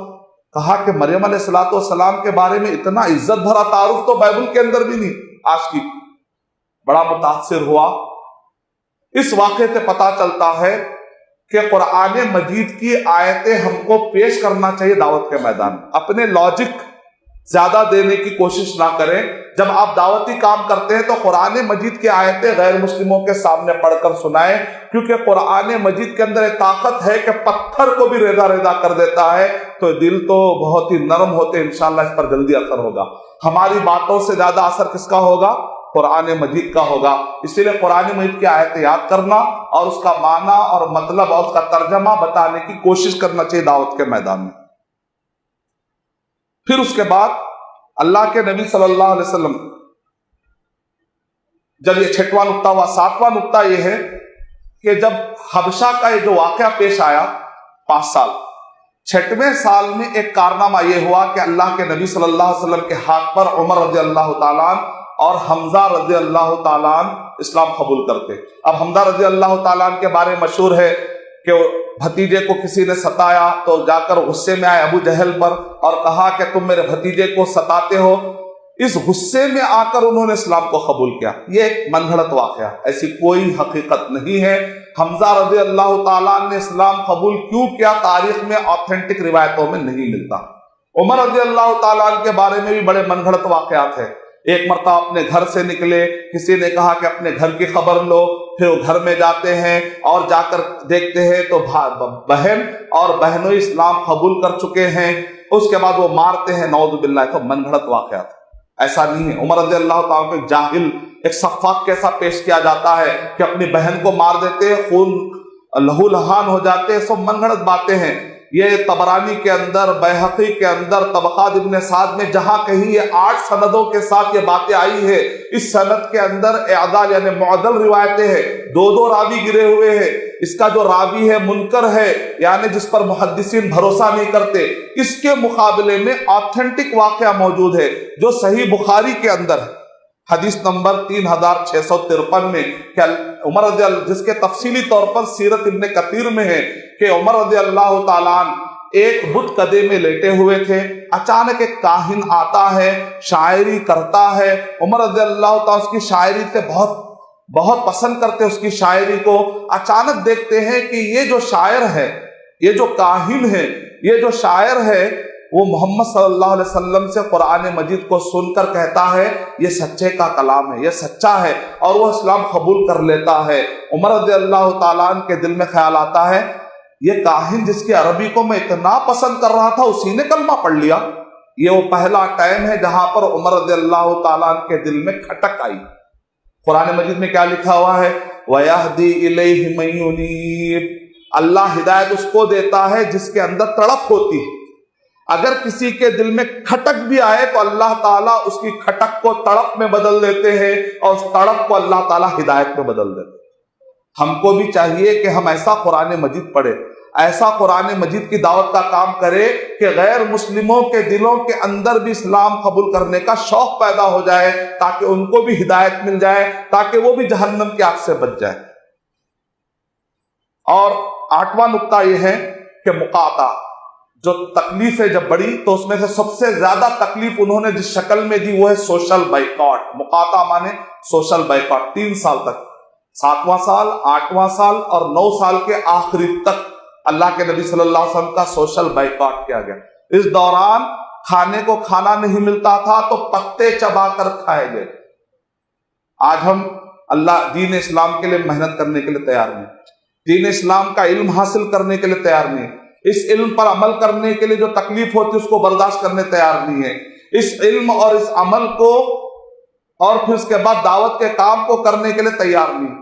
کہا کہ مریم علیہ الصلوۃ والسلام کے بارے میں اتنا عزت بھرا تعارف تو بائبل کے اندر بھی نہیں آج کی. بڑا متاثر ہوا. اس واقعے سے پتا چلتا ہے کہ قرآن مجید کی آیتیں ہم کو پیش کرنا چاہیے دعوت کے میدان میں. اپنے لاجک زیادہ دینے کی کوشش نہ کریں. جب آپ دعوتی کام کرتے ہیں تو قرآن مجید کی آیتیں غیر مسلموں کے سامنے پڑھ کر سنائیں, کیونکہ قرآن مجید کے اندر ایک طاقت ہے کہ پتھر کو بھی ریزہ ریزہ کر دیتا ہے. تو دل تو بہت ہی نرم ہوتے ہیں, انشاءاللہ اس پر جلدی اثر ہوگا. ہماری باتوں سے زیادہ اثر کس کا ہوگا؟ قرآن مجید کا ہوگا. اسی لیے قرآن مجید کی آیتیں یاد کرنا اور اس کا معنی اور مطلب اور اس کا ترجمہ بتانے کی کوشش کرنا چاہیے دعوت کے میدان میں. پھر اس کے بعد اللہ کے نبی صلی اللہ علیہ وسلم, جب یہ 6واں نقطہ ہوا, 7واں نقطہ یہ ہے کہ جب حبشہ کا یہ جو واقعہ پیش آیا 5 سال, 6ویں سال میں ایک کارنامہ یہ ہوا کہ اللہ کے نبی صلی اللہ علیہ وسلم کے ہاتھ پر عمر رضی اللہ تعالیٰ اور حمزہ رضی اللہ تعالیٰ اسلام قبول کرتے. اب حمزہ رضی اللہ تعالیٰ کے بارے میں مشہور ہے کہ بھتیجے کو کسی نے ستایا تو جا کر غصے میں آئے ابو جہل پر اور کہا کہ تم میرے بھتیجے کو ستاتے ہو. اس غصے میں آ کر انہوں نے اسلام کو قبول کیا. یہ ایک من گھڑت واقعہ, ایسی کوئی حقیقت نہیں ہے. حمزہ رضی اللہ تعالیٰ نے اسلام قبول کیوں کیا تاریخ میں آتھینٹک روایتوں میں نہیں ملتا. عمر رضی اللہ تعالیٰ کے بارے میں بھی بڑے من گھڑت واقعات ہیں. ایک مرتبہ اپنے گھر سے نکلے, کسی نے کہا کہ اپنے گھر کی خبر لو, پھر وہ گھر میں جاتے ہیں اور جا کر دیکھتے ہیں تو بہن اور بہنوئی اسلام قبول کر چکے ہیں. اس کے بعد وہ مارتے ہیں, نعوذ باللہ. تو من گھڑت واقعات, ایسا نہیں ہے. عمر رضی اللہ تعالیٰ کو ایک جاہل, ایک سفاک کیسا پیش کیا جاتا ہے کہ اپنی بہن کو مار دیتے, خون لہو لہان ہو جاتے. سب من گھڑت باتیں ہیں. یہ طبرانی کے اندر, بیہقی کے اندر, طبقات ابن سعد میں جہاں کہیں یہ 8 سندوں کے ساتھ یہ باتیں آئی ہے. اس سند کے اندر اعدال یعنی معدل روایتیں ہیں, 2 راوی گرے ہوئے ہیں. اس کا جو راوی ہے منکر ہے, یعنی جس پر محدثین بھروسہ نہیں کرتے. اس کے مقابلے میں آتھینٹک واقعہ موجود ہے جو صحیح بخاری کے اندر ہے, حدیث نمبر 3653 میں, کہ عمر رضی اللہ, جس کے تفصیلی طور پر سیرت ابن کثیر میں ہے کہ عمر رضی اللہ تعالیٰ ایک بت قدے میں لیٹے ہوئے تھے. اچانک ایک کاہن آتا ہے, شاعری کرتا ہے. عمر رضی اللہ تعالیٰ اس کی شاعری سے بہت پسند کرتے اس کی شاعری کو. اچانک دیکھتے ہیں کہ یہ جو شاعر ہے, یہ جو کاہن ہے, یہ جو شاعر ہے, وہ محمد صلی اللہ علیہ وسلم سے قرآن مجید کو سن کر کہتا ہے یہ سچے کا کلام ہے, یہ سچا ہے, اور وہ اسلام قبول کر لیتا ہے. عمر رضی اللہ تعالیٰ کے دل میں خیال آتا ہے یہ کاہن جس کی عربی کو میں اتنا پسند کر رہا تھا اسی نے کلمہ پڑھ لیا. یہ وہ پہلا ٹائم ہے جہاں پر عمر رضی اللہ تعالیٰ کے دل میں کھٹک آئی. قرآن مجید میں کیا لکھا ہوا ہے؟ وَيَهْدِي إِلَيْهِ مَن يُنِيبُ. اللہ ہدایت اس کو دیتا ہے جس کے اندر تڑپ ہوتی ہے. اگر کسی کے دل میں کھٹک بھی آئے تو اللہ تعالیٰ اس کی کھٹک کو تڑپ میں بدل دیتے ہیں اور اس تڑپ کو اللہ تعالیٰ ہدایت میں بدل دیتے ہیں. ہم کو بھی چاہیے کہ ہم ایسا قرآن مجید پڑھیں, ایسا قرآن مجید کی دعوت کا کام کرے کہ غیر مسلموں کے دلوں کے اندر بھی اسلام قبول کرنے کا شوق پیدا ہو جائے, تاکہ ان کو بھی ہدایت مل جائے, تاکہ وہ بھی جہنم کی آگ سے بچ جائے. اور 8واں نقطہ یہ ہے کہ مقاطع, جو تکلیف ہے جب بڑی تو اس میں سے سب سے زیادہ تکلیف انہوں نے جس شکل میں دی وہ ہے سوشل بائیکاٹ. مقاطع مانے سوشل بائیکاٹ. 3 سال تک, 7واں سال, 8واں سال اور 9 سال کے آخری تک اللہ کے نبی صلی اللہ علیہ وسلم کا سوشل بائیکاٹ کیا گیا. اس دوران کھانے کو کھانا نہیں ملتا تھا تو پتے چبا کر کھائے گئے. آج ہم اللہ دین اسلام کے لیے محنت کرنے کے لیے تیار نہیں, دین اسلام کا علم حاصل کرنے کے لیے تیار نہیں, اس علم پر عمل کرنے کے لیے جو تکلیف ہوتی ہے اس کو برداشت کرنے تیار نہیں ہے. اس علم اور اس عمل کو اور پھر اس کے بعد دعوت کے کام کو کرنے کے لیے تیار نہیں.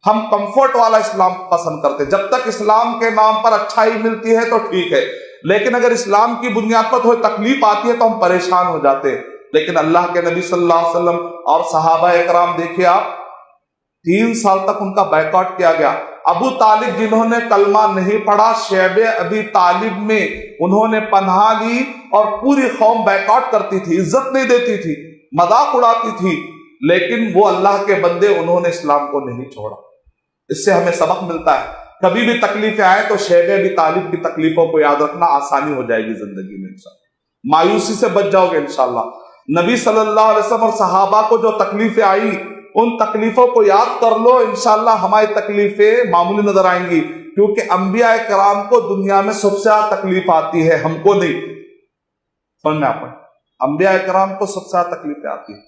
ہم کمفرٹ والا اسلام پسند کرتے. جب تک اسلام کے نام پر اچھائی ملتی ہے تو ٹھیک ہے, لیکن اگر اسلام کی بنیاد پر کوئی تکلیف آتی ہے تو ہم پریشان ہو جاتے ہیں. لیکن اللہ کے نبی صلی اللہ علیہ وسلم اور صحابہ اکرام دیکھیے آپ, 3 سال تک ان کا بائیکاٹ کیا گیا۔ ابو طالب جنہوں نے کلمہ نہیں پڑھا، شیب ابی طالب میں انہوں نے پناہ لی اور پوری قوم بائیکاٹ کرتی تھی، عزت نہیں دیتی تھی، مذاق اڑاتی تھی، لیکن وہ اللہ کے بندے، انہوں نے اسلام کو نہیں چھوڑا۔ اس سے ہمیں سبق ملتا ہے، کبھی بھی تکلیفیں آئیں تو شیب ابی طالب کی تکلیفوں کو یاد رکھنا، آسانی ہو جائے گی زندگی میں انشاءاللہ، مایوسی سے بچ جاؤ گے انشاءاللہ۔ نبی صلی اللہ علیہ وسلم اور صحابہ کو جو تکلیفیں آئی، ان تکلیفوں کو یاد کر لو، انشاءاللہ ہماری تکلیفیں معمولی نظر آئیں گی، کیونکہ انبیاء کرام کو دنیا میں سب سے زیادہ تکلیف آتی ہے، ہم کو نہیں۔ سننا آپ انبیاء کرام کو سب سے زیادہ تکلیفیں آتی ہیں،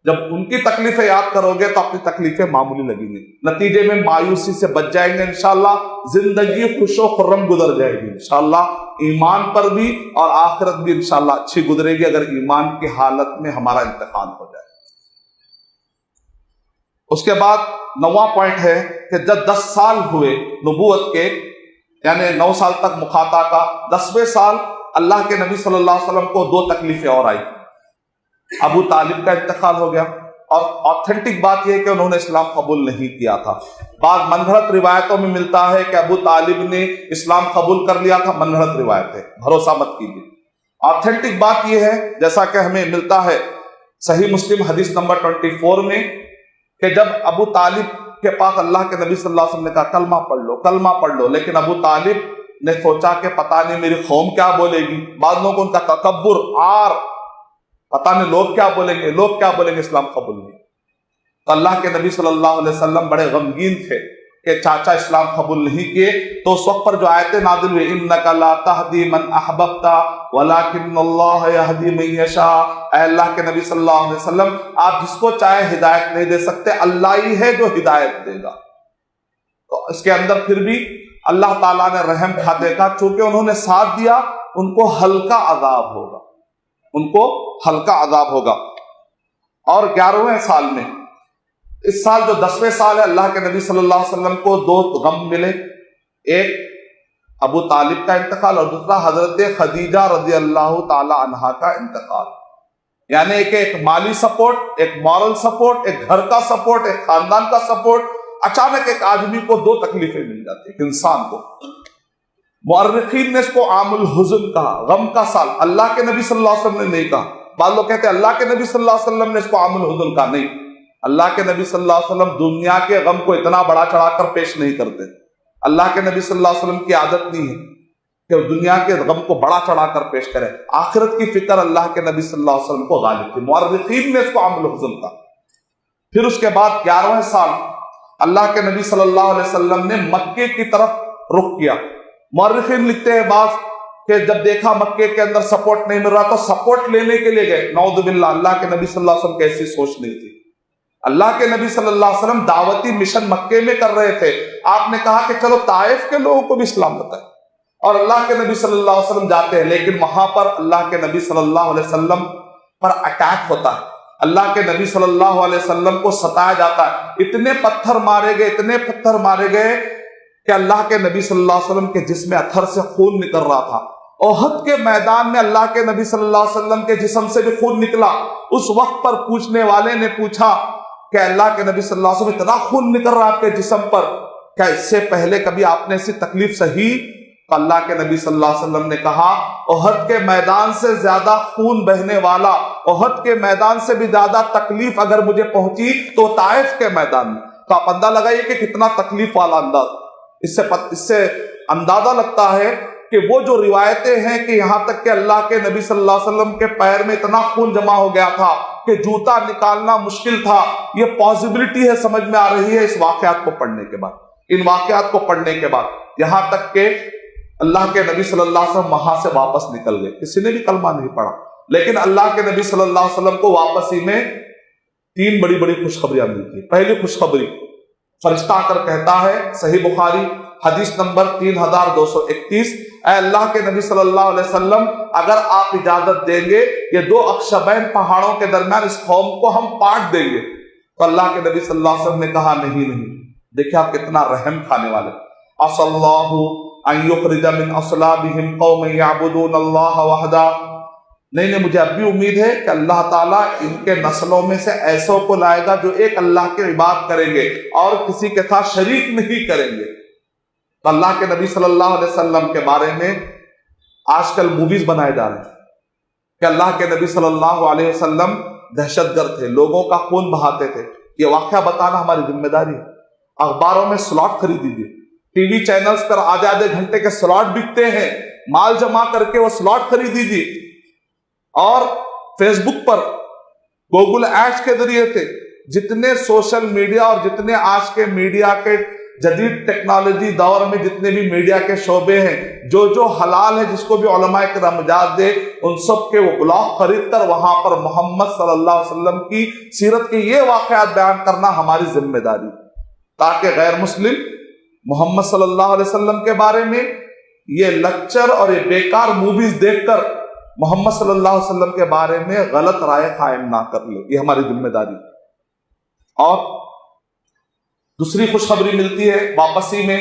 جب ان کی تکلیفیں یاد کرو گے تو اپنی تکلیفیں معمولی لگیں گی، نتیجے میں مایوسی سے بچ جائیں گے انشاءاللہ، زندگی خوش و خرم گزر جائے گی انشاءاللہ، ایمان پر بھی اور آخرت بھی انشاءاللہ اچھی گزرے گی، اگر ایمان کی حالت میں ہمارا انتقال ہو جائے۔ اس کے بعد 9واں پوائنٹ ہے کہ جب 10 سال ہوئے نبوت کے، یعنی 9 سال تک مخاطا کا، 10ویں سال اللہ کے نبی صلی اللہ علیہ وسلم کو 2 تکلیفیں اور آئی، ابو طالب کا انتقال ہو گیا، اور آتھینٹک بات یہ ہے کہ انہوں نے اسلام قبول نہیں کیا تھا۔ بعض من گھڑت روایتوں میں ملتا ہے کہ ابو طالب نے اسلام قبول کر لیا تھا، من گھڑت روایت ہے، بھروسہ مت کیجیے۔ آتھینٹک بات یہ ہے، جیسا کہ ہمیں ملتا ہے صحیح مسلم حدیث نمبر 24 میں، کہ جب ابو طالب کے پاس اللہ کے نبی صلی اللہ علیہ وسلم نے کہا کلمہ پڑھ لو، کلمہ پڑھ لو، لیکن ابو طالب نے سوچا کہ پتہ نہیں میری قوم کیا بولے گی، بعض لوگوں کو ان کا تکبر، عار، پتہ نہیں لوگ کیا بولیں گے، لوگ کیا بولیں گے، اسلام قبول نہیں۔ تو اللہ کے نبی صلی اللہ علیہ وسلم بڑے غمگین تھے کہ چاچا اسلام قبول نہیں کیے، تو اس وقت پر جو آیتیں نازل ہوئی، اِنَّكَ لَا تَهْدِي مَنْ أَحْبَبْتَ وَلَكِنَّ اللَّهَ يَهْدِي مَن يَشَاءُ، اے اللہ کے نبی صلی اللہ علیہ وسلم، آپ جس کو چاہے ہدایت نہیں دے سکتے، اللہ ہی ہے جو ہدایت دے گا۔ تو اس کے اندر پھر بھی اللہ تعالیٰ نے رحم کھا دیکھا، چونکہ انہوں نے ساتھ دیا، ان کو ہلکا عذاب ہوگا، ان کو ہلکا عذاب ہوگا۔ اور 11ویں سال میں، اس سال جو 10ویں سال ہے، اللہ کے نبی صلی اللہ علیہ وسلم کو 2 غم ملے، ایک ابو طالب کا انتقال اور دوسرا حضرت خدیجہ رضی اللہ تعالی عنہا کا انتقال، یعنی ایک مالی سپورٹ، ایک مورل سپورٹ، ایک گھر کا سپورٹ، ایک خاندان کا سپورٹ، اچانک ایک آدمی کو 2 تکلیفیں مل جاتی، ایک انسان کو۔ مورخین نے اس کو عام الحزن کہا، غم کا سال، اللہ کے نبی صلی اللہ علیہ وسلم نے نہیں کہا۔ بعض لوگ کہتے ہیں اللہ کے نبی صلی اللہ علیہ وسلم نے اس کو عام الحزن کہا، نہیں، اللہ کے نبی صلی اللہ علیہ وسلم دنیا کے غم کو اتنا بڑا چڑھا کر پیش نہیں کرتے، اللہ کے نبی صلی اللہ علیہ وسلم کی عادت نہیں ہے کہ دنیا کے غم کو بڑا چڑھا کر پیش کرے، آخرت کی فکر اللہ کے نبی صلی اللہ علیہ وسلم کو غالب تھی، مورخین نے اس کو عام الحزن کہا۔ پھر اس کے بعد 11ویں سال اللہ کے نبی صلی اللہ علیہ وسلم نے مکے کی طرف رخ کیا۔ مورخین لکھتے ہیں بعض کہ جب دیکھا مکے کے اندر سپورٹ نہیں مل رہا تو سپورٹ لینے کے لیے گئے، نعوذ باللہ، اللہ کے نبی صلی اللہ علیہ وسلم کی ایسی سوچ نہیں تھی۔ اللہ کے نبی صلی اللہ علیہ وسلم دعوتی مشن مکے میں کر رہے تھے، آپ نے کہا کہ چلو طائف کے لوگوں کو بھی اسلام بتائیں، اور اللہ کے نبی صلی اللہ علیہ وسلم جاتے ہیں، لیکن وہاں پر اللہ کے نبی صلی اللہ علیہ وسلم پر اٹیک ہوتا ہے، اللہ کے نبی صلی اللہ علیہ وسلم کو ستایا جاتا ہے، اتنے پتھر مارے گئے، اتنے پتھر مارے گئے کہ اللہ کے نبی صلی اللہ علیہ وسلم کے جسم میں اتھر سے خون نکل رہا تھا۔ احد کے میدان میں اللہ کے نبی صلی اللہ علیہ وسلم کے جسم سے بھی خون نکلا۔ اس وقت پر پوچھنے والے نے پوچھا کہ اللہ کے نبی صلی اللہ علیہ وسلم اتنا خون نکل رہا آپ کے جسم پر، کیا اس سے پہلے کبھی آپ نے ایسی تکلیف سہی؟ تو اللہ کے نبی صلی اللہ علیہ وسلم نے کہا، احد کے میدان سے زیادہ خون بہنے والا، احد کے میدان سے بھی زیادہ تکلیف اگر مجھے پہنچی تو طائف کے میدان میں۔ تو آپ اندازہ لگائیے کہ کتنا تکلیف والا انداز۔ اس سے اندازہ لگتا ہے کہ وہ جو روایتیں ہیں کہ یہاں تک کہ اللہ کے نبی صلی اللہ علیہ وسلم کے پیر میں اتنا خون جمع ہو گیا تھا کہ جوتا نکالنا مشکل تھا، یہ پاسبلٹی ہے، سمجھ میں آ رہی ہے اس واقعات کو پڑھنے کے بعد، ان واقعات کو پڑھنے کے بعد، یہاں تک کہ اللہ کے نبی صلی اللہ علیہ وسلم وہاں سے واپس نکل گئے، کسی نے بھی کلمہ نہیں پڑھا، لیکن اللہ کے نبی صلی اللہ علیہ وسلم کو واپسی میں 3 بڑی بڑی خوشخبریاں ملتی ہیں۔ پہلی خوشخبری، فرشتہ آ کر کہتا ہے، صحیح بخاری حدیث نمبر 3231، اے اللہ کے نبی صلی اللہ علیہ وسلم، اگر آپ اجازت دیں گے یہ 2 اخشبین پہاڑوں کے درمیان اس قوم کو ہم بانٹ دیں گے۔ تو اللہ کے نبی صلی اللہ علیہ وسلم نے کہا نہیں۔ دیکھیں آپ کتنا رحم کھانے والے، عسى اللہ ان یخرج من اصلابہم قوما یعبدون اللہ وحدہ، نہیں مجھے اب بھی امید ہے کہ اللہ تعالیٰ ان کے نسلوں میں سے ایسوں کو لائے گا جو ایک اللہ کے عبادت کریں گے اور کسی کے ساتھ شریک نہیں کریں گے۔ تو اللہ کے نبی صلی اللہ علیہ وسلم کے بارے میں آج کل موویز بنائے جا رہے ہیں کہ اللہ کے نبی صلی اللہ علیہ وسلم دہشت گرد تھے، لوگوں کا خون بہاتے تھے۔ یہ واقعہ بتانا ہماری ذمہ داری ہے۔ اخباروں میں سلاٹ خرید دیجیے، ٹی وی چینلز پر آدھے گھنٹے کے سلاٹ بکتے ہیں، مال جمع کر کے وہ سلاٹ خرید دیجیے۔ اور فیس بک پر گوگل ایڈز کے ذریعے سے جتنے سوشل میڈیا اور جتنے آج کے میڈیا کے جدید ٹیکنالوجی دور میں جتنے بھی میڈیا کے شعبے ہیں، جو حلال ہے جس کو بھی علماء کرام اجازت دے، ان سب کے وہ بلاگ خرید کر وہاں پر محمد صلی اللہ علیہ وسلم کی سیرت کے یہ واقعات بیان کرنا ہماری ذمہ داری، تاکہ غیر مسلم محمد صلی اللہ علیہ وسلم کے بارے میں یہ لیکچر اور یہ بیکار موویز دیکھ کر محمد صلی اللہ علیہ وسلم کے بارے میں غلط رائے قائم نہ کر لے۔ یہ ہماری ذمہ داری۔ اور دوسری خوشخبری ملتی ہے واپسی میں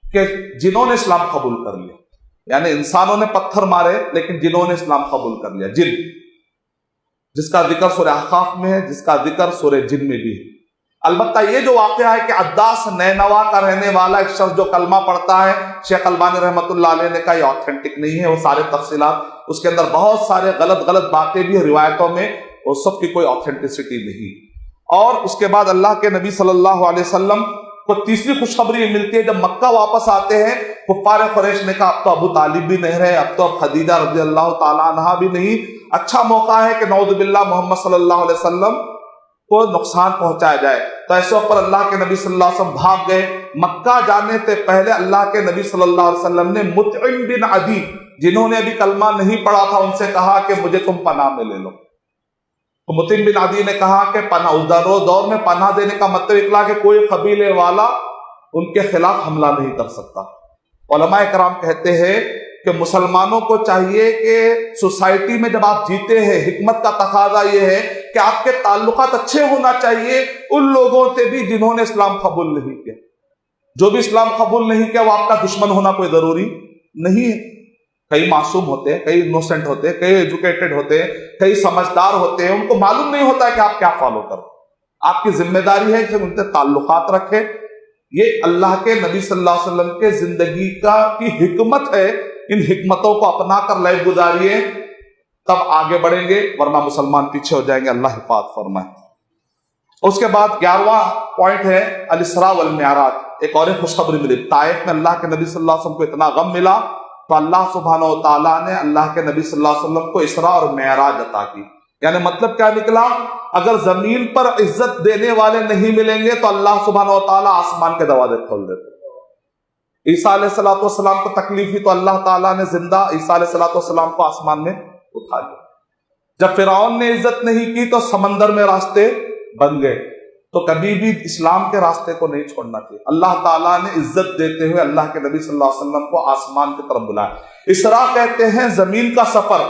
کہ جنہوں نے اسلام قبول کر لیا، یعنی انسانوں نے پتھر مارے لیکن جنہوں نے اسلام قبول کر لیا، جن، جس کا ذکر سورہ احقاف میں ہے، جس کا ذکر سورہ جن میں بھی ہے۔ البتہ یہ جو واقعہ ہے کہ عداس نینوا کا رہنے والا ایک شخص جو کلمہ پڑھتا ہے، شیخ البانی رحمۃ اللہ علیہ نے کہا یہ آتھینٹک نہیں ہے، وہ سارے تفصیلات اس کے اندر بہت سارے غلط باتیں بھی روایتوں میں، وہ سب کی کوئی آتھینٹسٹی نہیں۔ اور اس کے بعد اللہ کے نبی صلی اللہ علیہ وسلم کو تیسری خوشخبری ملتی ہے، جب مکہ واپس آتے ہیں کفار قریش نے کہا اب تو ابو طالب بھی نہیں رہے، اب تو خدیجہ رضی اللہ تعالیٰ عنہا بھی نہیں، اچھا موقع ہے کہ نعوذ باللہ محمد صلی اللہ علیہ وسلم کو نقصان پہنچایا جائے۔ تو ایسے وقت پر اللہ کے نبی صلی اللہ علیہ وسلم بھاگ گئے۔ مکہ جانے سے پہلے اللہ کے نبی صلی اللہ علیہ وسلم نے مطعم بن عدی، جنہوں نے ابھی کلمہ نہیں پڑھا تھا، ان سے کہا کہ مجھے تم پناہ میں لے لو۔ تو مطعم بن عدی نے کہا کہ پناہ، اس دور میں پناہ دینے کا مطلب اکلا کہ کوئی قبیلے والا ان کے خلاف حملہ نہیں کر سکتا۔ علماء کرام کہتے ہیں کہ مسلمانوں کو چاہیے کہ سوسائٹی میں جب آپ جیتے ہیں، حکمت کا تقاضا یہ ہے کہ آپ کے تعلقات اچھے ہونا چاہیے ان لوگوں سے بھی جنہوں نے اسلام قبول نہیں کیا۔ جو بھی اسلام قبول نہیں کیا وہ آپ کا دشمن ہونا کوئی ضروری نہیں ہے۔ کئی معصوم ہوتے ہیں، کئی انوسنٹ ہوتے ہیں، کئی ایجوکیٹڈ ہوتے ہیں، کئی سمجھدار ہوتے ہیں، ان کو معلوم نہیں ہوتا ہے کہ آپ کیا فالو کرو۔ آپ کی ذمہ داری ہے کہ ان سے تعلقات رکھیں۔ یہ اللہ کے نبی صلی اللہ علیہ وسلم کے زندگی کی حکمت ہے۔ ان حکمتوں کو اپنا کر لائف گزاریے، تب آگے بڑھیں گے، ورنہ مسلمان پیچھے ہو جائیں گے۔ اللہ حفاظت فرمائے۔ اس کے بعد 11واں پوائنٹ ہے الاسراء والمعراج۔ ایک اور خوشخبری ملی، طائف میں اللہ کے نبی صلی اللہ علیہ وسلم کو اتنا غم ملا تو اللہ سبحانہ و تعالیٰ نے اللہ کے نبی صلی اللہ علیہ وسلم کو اسراء اور معراج عطا کی۔ یعنی مطلب کیا نکلا؟ اگر زمین پر عزت دینے والے نہیں ملیں گے تو اللہ سبحانہ و تعالیٰ آسمان کے دروازے کھول دیتے۔ عیسیٰ علیہ السلام کو تکلیف ہوئی تو اللہ تعالیٰ نے زندہ عیسیٰ علیہ السلام کو آسمان میں اٹھا لیا۔ جب فرعون نے عزت نہیں کی تو سمندر میں راستے بن گئے۔ تو کبھی بھی اسلام کے راستے کو نہیں چھوڑنا چاہیے۔ اللہ تعالیٰ نے عزت دیتے ہوئے اللہ کے نبی صلی اللہ علیہ وسلم کو آسمان کی طرف بلایا۔ اسراء کہتے ہیں زمین کا سفر۔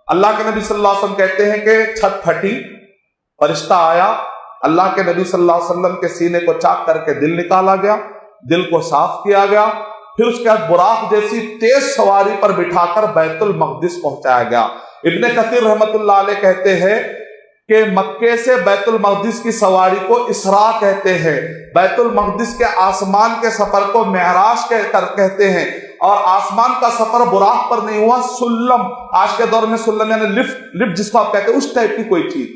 اللہ کے نبی صلی اللہ علیہ وسلم کہتے ہیں کہ چھت پھٹی، فرشتہ آیا، اللہ کے نبی صلی اللہ علیہ وسلم کے سینے کو چاک کر کے دل نکالا گیا، دل کو صاف کیا گیا، پھر اس کے بعد براق جیسی تیز سواری پر بٹھا کر بیت المقدس پہنچایا گیا۔ ابن کثیر رحمۃ اللہ علیہ کہتے ہیں کہ مکے سے بیت المقدس کی سواری کو اسراء کہتے ہیں، بیت المقدس کے آسمان کے سفر کو معراج کہتے ہیں، اور آسمان کا سفر براق پر نہیں ہوا، سلم، آج کے دور میں سلم یعنی لفٹ جس کو آپ کہتے ہیں، اس ٹائپ کی کوئی چیز،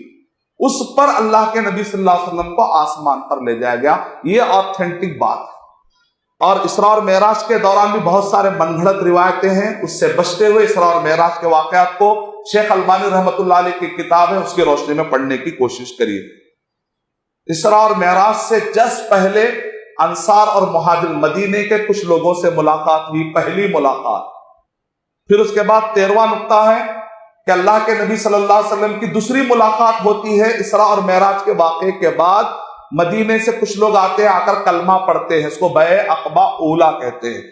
اس پر اللہ کے نبی صلی اللہ علیہ وسلم کو آسمان پر لے جایا گیا۔ یہ آتھینٹک بات ہے۔ اور اسراء اور معراج کے دوران بھی بہت سارے من گھڑت روایتیں ہیں، اس سے بچتے ہوئے اسراء اور معراج کے واقعات کو شیخ البانی رحمۃ اللہ علیہ کی کتاب ہے، اس کی روشنی میں پڑھنے کی کوشش کریے۔ اسراء اور معراج سے جس پہلے انصار اور مہاجر مدینے کے کچھ لوگوں سے ملاقات ہوئی، پہلی ملاقات۔ پھر اس کے بعد 13واں نقطہ ہے کہ اللہ کے نبی صلی اللہ علیہ وسلم کی دوسری ملاقات ہوتی ہے اسراء اور معراج کے واقعے کے بعد۔ مدینے سے کچھ لوگ آتے ہیں، آ کر کلمہ پڑھتے ہیں، اس کو بیع عقبہ اولا کہتے ہیں۔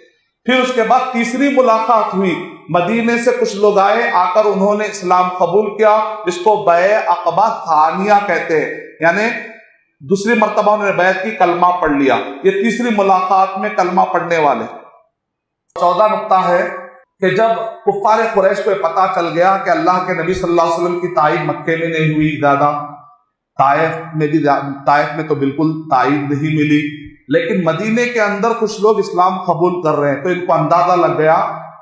پھر اس کے بعد تیسری ملاقات ہوئی، مدینے سے کچھ لوگ آئے، آ کر انہوں نے اسلام قبول کیا، اس کو بیع عقبہ ثانیہ کہتے ہیں، یعنی دوسری مرتبہ انہوں نے بیعت کی، کلمہ پڑھ لیا۔ یہ تیسری ملاقات میں کلمہ پڑھنے والے۔ 14 نقطہ ہے کہ جب کفار قریش کو پتہ چل گیا کہ اللہ کے نبی صلی اللہ علیہ وسلم کی تائید مکے میں نہیں ہوئی زیادہ، طائف میں تو بالکل تائید نہیں ملی، لیکن مدینے کے اندر کچھ لوگ اسلام قبول کر رہے ہیں، تو ان کو اندازہ لگ گیا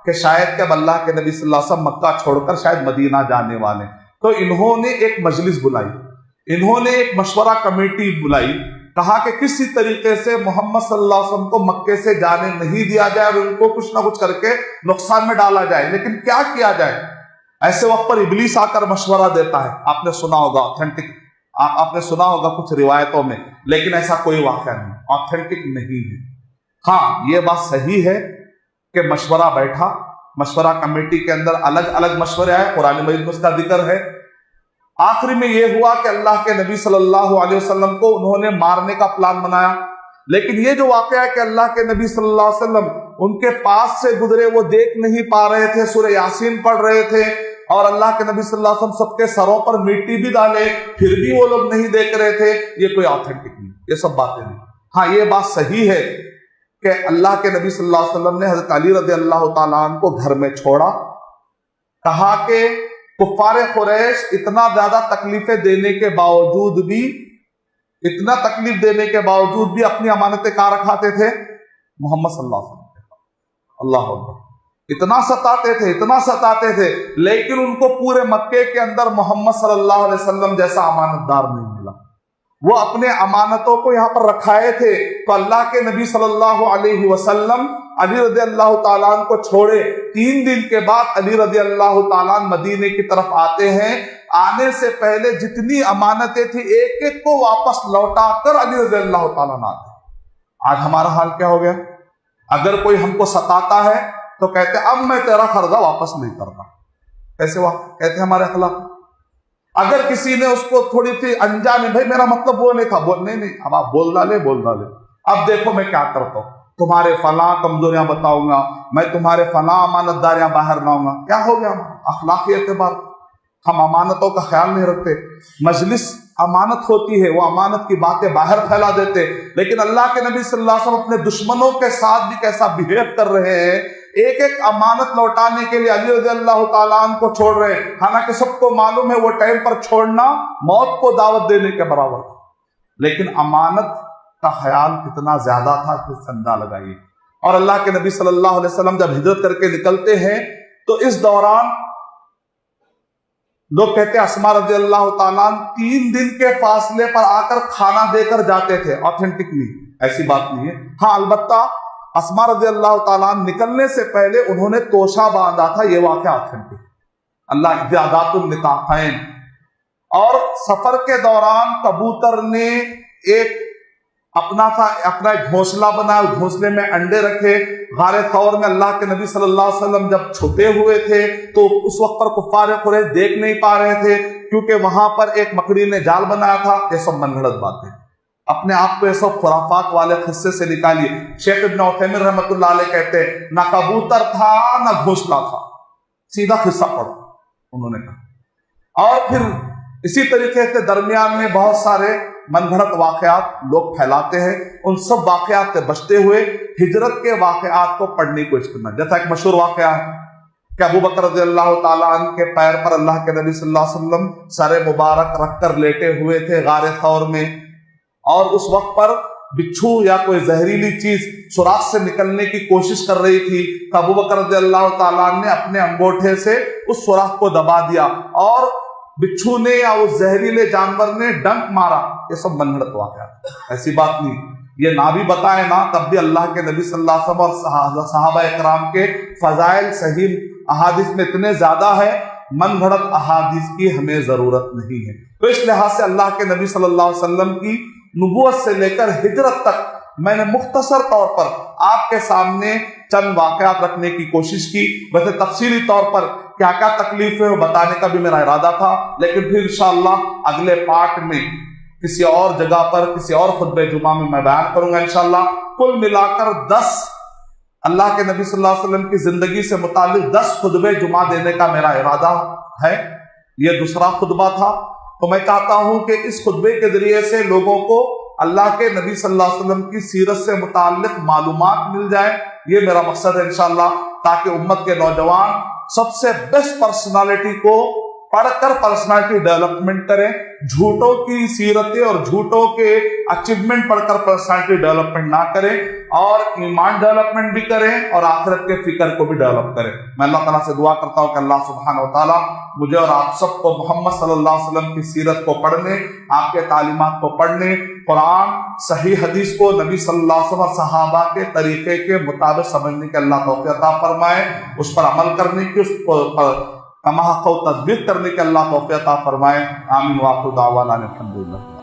کہ شاید کہ اب اللہ کے نبی صلی اللہ علیہ وسلم مکہ چھوڑ کر شاید مدینہ جانے والے، تو انہوں نے ایک مجلس بلائی، انہوں نے ایک مشورہ کمیٹی بلائی، کہا کہ کسی طریقے سے محمد صلی اللہ علیہ وسلم کو مکے سے جانے نہیں دیا جائے اور ان کو کچھ نہ کچھ کر کے نقصان میں ڈالا جائے، لیکن کیا کیا جائے؟ ایسے وقت پر ابلیس آ کر مشورہ دیتا ہے، آپ نے سنا ہوگا آتھینٹک، آپ نے سنا ہوگا کچھ روایتوں میں، لیکن ایسا کوئی واقعہ نہیں، آتھینٹک نہیں ہے۔ ہاں یہ بات صحیح ہے کہ مشورہ بیٹھا، مشورہ کمیٹی کے اندر الگ الگ مشورے آئے، قرآن مجید میں اس کا ذکر ہے، آخری میں یہ ہوا کہ اللہ کے نبی صلی اللہ علیہ وسلم کو انہوں نے مارنے کا پلان بنایا، لیکن یہ جو واقعہ ہے کہ اللہ کے نبی صلی اللہ علیہ وسلم ان کے پاس سے گزرے، وہ دیکھ نہیں پا رہے تھے، سورہ یاسین پڑھ رہے تھے، اور اللہ کے نبی صلی اللہ علیہ وسلم سب کے سروں پر مٹی بھی ڈالے، پھر بھی وہ لوگ نہیں دیکھ رہے تھے، یہ کوئی آتھینٹک نہیں، یہ سب باتیں نہیں۔ ہاں یہ بات صحیح ہے کہ اللہ کے نبی صلی اللہ علیہ وسلم نے حضرت علی رضی اللہ تعالیٰ عنہ کو گھر میں چھوڑا، کہا کہ کفار قریش اتنا زیادہ تکلیفیں دینے کے باوجود بھی، اتنا تکلیف دینے کے باوجود بھی اپنی امانتیں کہاں رکھاتے تھے؟ محمد صلی اللہ علیہ وسلم کے پاس۔ اللہ اکبر، اتنا ستاتے تھے، لیکن ان کو پورے مکے کے اندر محمد صلی اللہ علیہ وسلم جیسا امانت دار نہیں ملا۔ وہ اپنے امانتوں کو یہاں پر رکھائے تھے، تو اللہ کے نبی صلی اللہ علیہ وسلم علی رضی اللہ تعالیٰ عنہ کو چھوڑے 3 دن کے بعد علی رضی اللہ تعالیٰ عنہ مدینے کی طرف آتے ہیں، آنے سے پہلے جتنی امانتیں تھیں ایک ایک کو واپس لوٹا کر علی رضی اللہ تعالیٰ عنہ آتے۔ آج ہمارا حال کیا ہو گیا؟ اگر کوئی ہم کو ستاتا ہے تو کہتے اب میں تیرا قرضہ واپس نہیں کرتا، ایسے کہتے ہمارے اخلاق۔ اگر کسی نے اس کو تھوڑی سی انجانے، بھائی میرا مطلب وہ نہیں تھا، نہیں، اب آپ بول ڈالے، اب دیکھو میں کیا کرتا ہوں، تمہارے فلاں کمزوریاں بتاؤں گا، میں تمہارے فلاں امانت داریاں باہر لاؤں گا۔ کیا ہو گیا؟ اخلاقی اعتبار، ہم امانتوں کا خیال نہیں رکھتے۔ مجلس امانت ہوتی ہے، وہ امانت کی باتیں باہر پھیلا دیتے، لیکن اللہ کے نبی صلی اللہ علیہ وسلم اپنے دشمنوں کے ساتھ بھی کیسا بہیو کر رہے ہیں، ایک ایک امانت لوٹانے کے لیے علی رضی اللہ تعالیٰ عنہ کو چھوڑ رہے ہیں، حالانکہ سب کو معلوم ہے وہ ٹائم پر چھوڑنا موت کو دعوت دینے کے برابر تھا، لیکن امانت کا خیال کتنا زیادہ تھا کہ اندازہ لگائیے۔ اور اللہ کے نبی صلی اللہ علیہ وسلم جب ہجرت کر کے نکلتے ہیں تو اس دوران لوگ کہتے ہیں اسماء رضی اللہ تعالیٰ عنہ 3 دن کے فاصلے پر آ کر کھانا دے کر جاتے تھے، آتھینٹک نہیں، ایسی بات نہیں ہے۔ ہاں البتہ اسماء رضی اللہ تعالیٰ عنہ نکلنے سے پہلے انہوں نے توشہ باندھا تھا، یہ واقعہ آتھینٹک، اللہ زیادات النطاقین۔ اور سفر کے دوران کبوتر نے ایک اپنا ایک گھونسلہ بنایا، گھونسلے میں انڈے رکھے۔ غار ثور میں اللہ کے نبی صلی اللہ علیہ وسلم جب چھپے ہوئے تھے تو اس وقت پر کفار قریش دیکھ نہیں پا رہے تھے، کیونکہ وہاں پر ایک مکڑی نے جال بنایا تھا۔ یہ سب من گھڑت باتیں، اپنے آپ کو یہ سب خرافات والے قصے سے نکالیے۔ شیخ ابن عثیمین رحمۃ اللہ علیہ کہتے ہیں نہ کبوتر تھا نہ گھونسلہ تھا، سیدھا قصہ پڑھو، انہوں نے کہا۔ اور پھر اسی طریقے سے درمیان میں بہت سارے من گھڑت واقعات لوگ پھیلاتے ہیں، ان سب واقعات سے بچتے ہوئے ہجرت کے واقعات کو پڑھنے کی کوشش کرنا۔ جیسا ایک مشہور واقعہ ہے کہ ابو بکر رضی اللہ تعالیٰ عنہ کے پیر پر اللہ کے نبی صلی اللہ علیہ وسلم سر مبارک رکھ کر لیٹے ہوئے تھے غار ثور میں، اور اس وقت پر بچھو یا کوئی زہریلی چیز سوراخ سے نکلنے کی کوشش کر رہی تھی، تو ابو بکر رضی اللہ تعالیٰ عنہ نے اپنے انگوٹھے سے اس سوراخ کو دبا دیا اور بچھو نے یا اس زہریلے جانور نے ڈنک مارا۔ یہ سب من گھڑت واقعات، ایسی بات نہیں۔ یہ نہ بھی بتائے نا، تب بھی اللہ کے نبی صلی اللہ علیہ وسلم اور صحابہ اکرام کے فضائل صحیح احادیث میں اتنے زیادہ ہے، من گھڑت احادیث کی ہمیں ضرورت نہیں ہے۔ تو اس لحاظ سے اللہ کے نبی صلی اللہ علیہ وسلم کی نبوت سے لے کر ہجرت تک میں نے مختصر طور پر آپ کے سامنے چند واقعات رکھنے کی کوشش کی۔ ویسے تفصیلی طور پر کیا کیا تکلیف ہے وہ بتانے کا بھی میرا ارادہ تھا، لیکن پھر انشاءاللہ اگلے پارٹ میں کسی اور جگہ پر کسی اور خطبہ جمعہ میں بیان کروں گا انشاءاللہ۔ کل ملا کر 10 اللہ کے نبی صلی اللہ علیہ وسلم کی زندگی سے متعلق 10 خطبہ جمعہ دینے کا میرا ارادہ ہے، یہ دوسرا خطبہ تھا۔ تو میں چاہتا ہوں کہ اس خطبے کے ذریعے سے لوگوں کو اللہ کے نبی صلی اللہ علیہ وسلم کی سیرت سے متعلق معلومات مل جائے، یہ میرا مقصد ہے انشاءاللہ۔ تاکہ امت کے نوجوان سب سے بیسٹ پرسنالٹی کو پڑھ کر پرسنالٹی ڈیولپمنٹ کریں، جھوٹوں کی سیرتیں اور جھوٹوں کے اچیومنٹ پڑھ کر پرسنالٹی ڈیولپمنٹ نہ کریں، اور ایمان ڈیولپمنٹ بھی کریں اور آخرت کے فکر کو بھی ڈیولپ کریں۔ میں اللہ تعالیٰ سے دعا کرتا ہوں کہ اللہ سبحانہ و تعالیٰ مجھے اور آپ سب کو محمد صلی اللہ علیہ وسلم کی سیرت کو پڑھنے، آپ کے تعلیمات کو پڑھنے، قرآن صحیح حدیث کو نبی صلی اللہ علیہ وسلم صحابہ کے طریقے کے مطابق سمجھنے کے اللہ توفیق عطا فرمائے، اس پر عمل کرنے کی، اس پر کما حق و تطبیق کرنے کے اللہ توفیق عطا فرمائے۔ آمین وآخر دعوانا الحمدللہ۔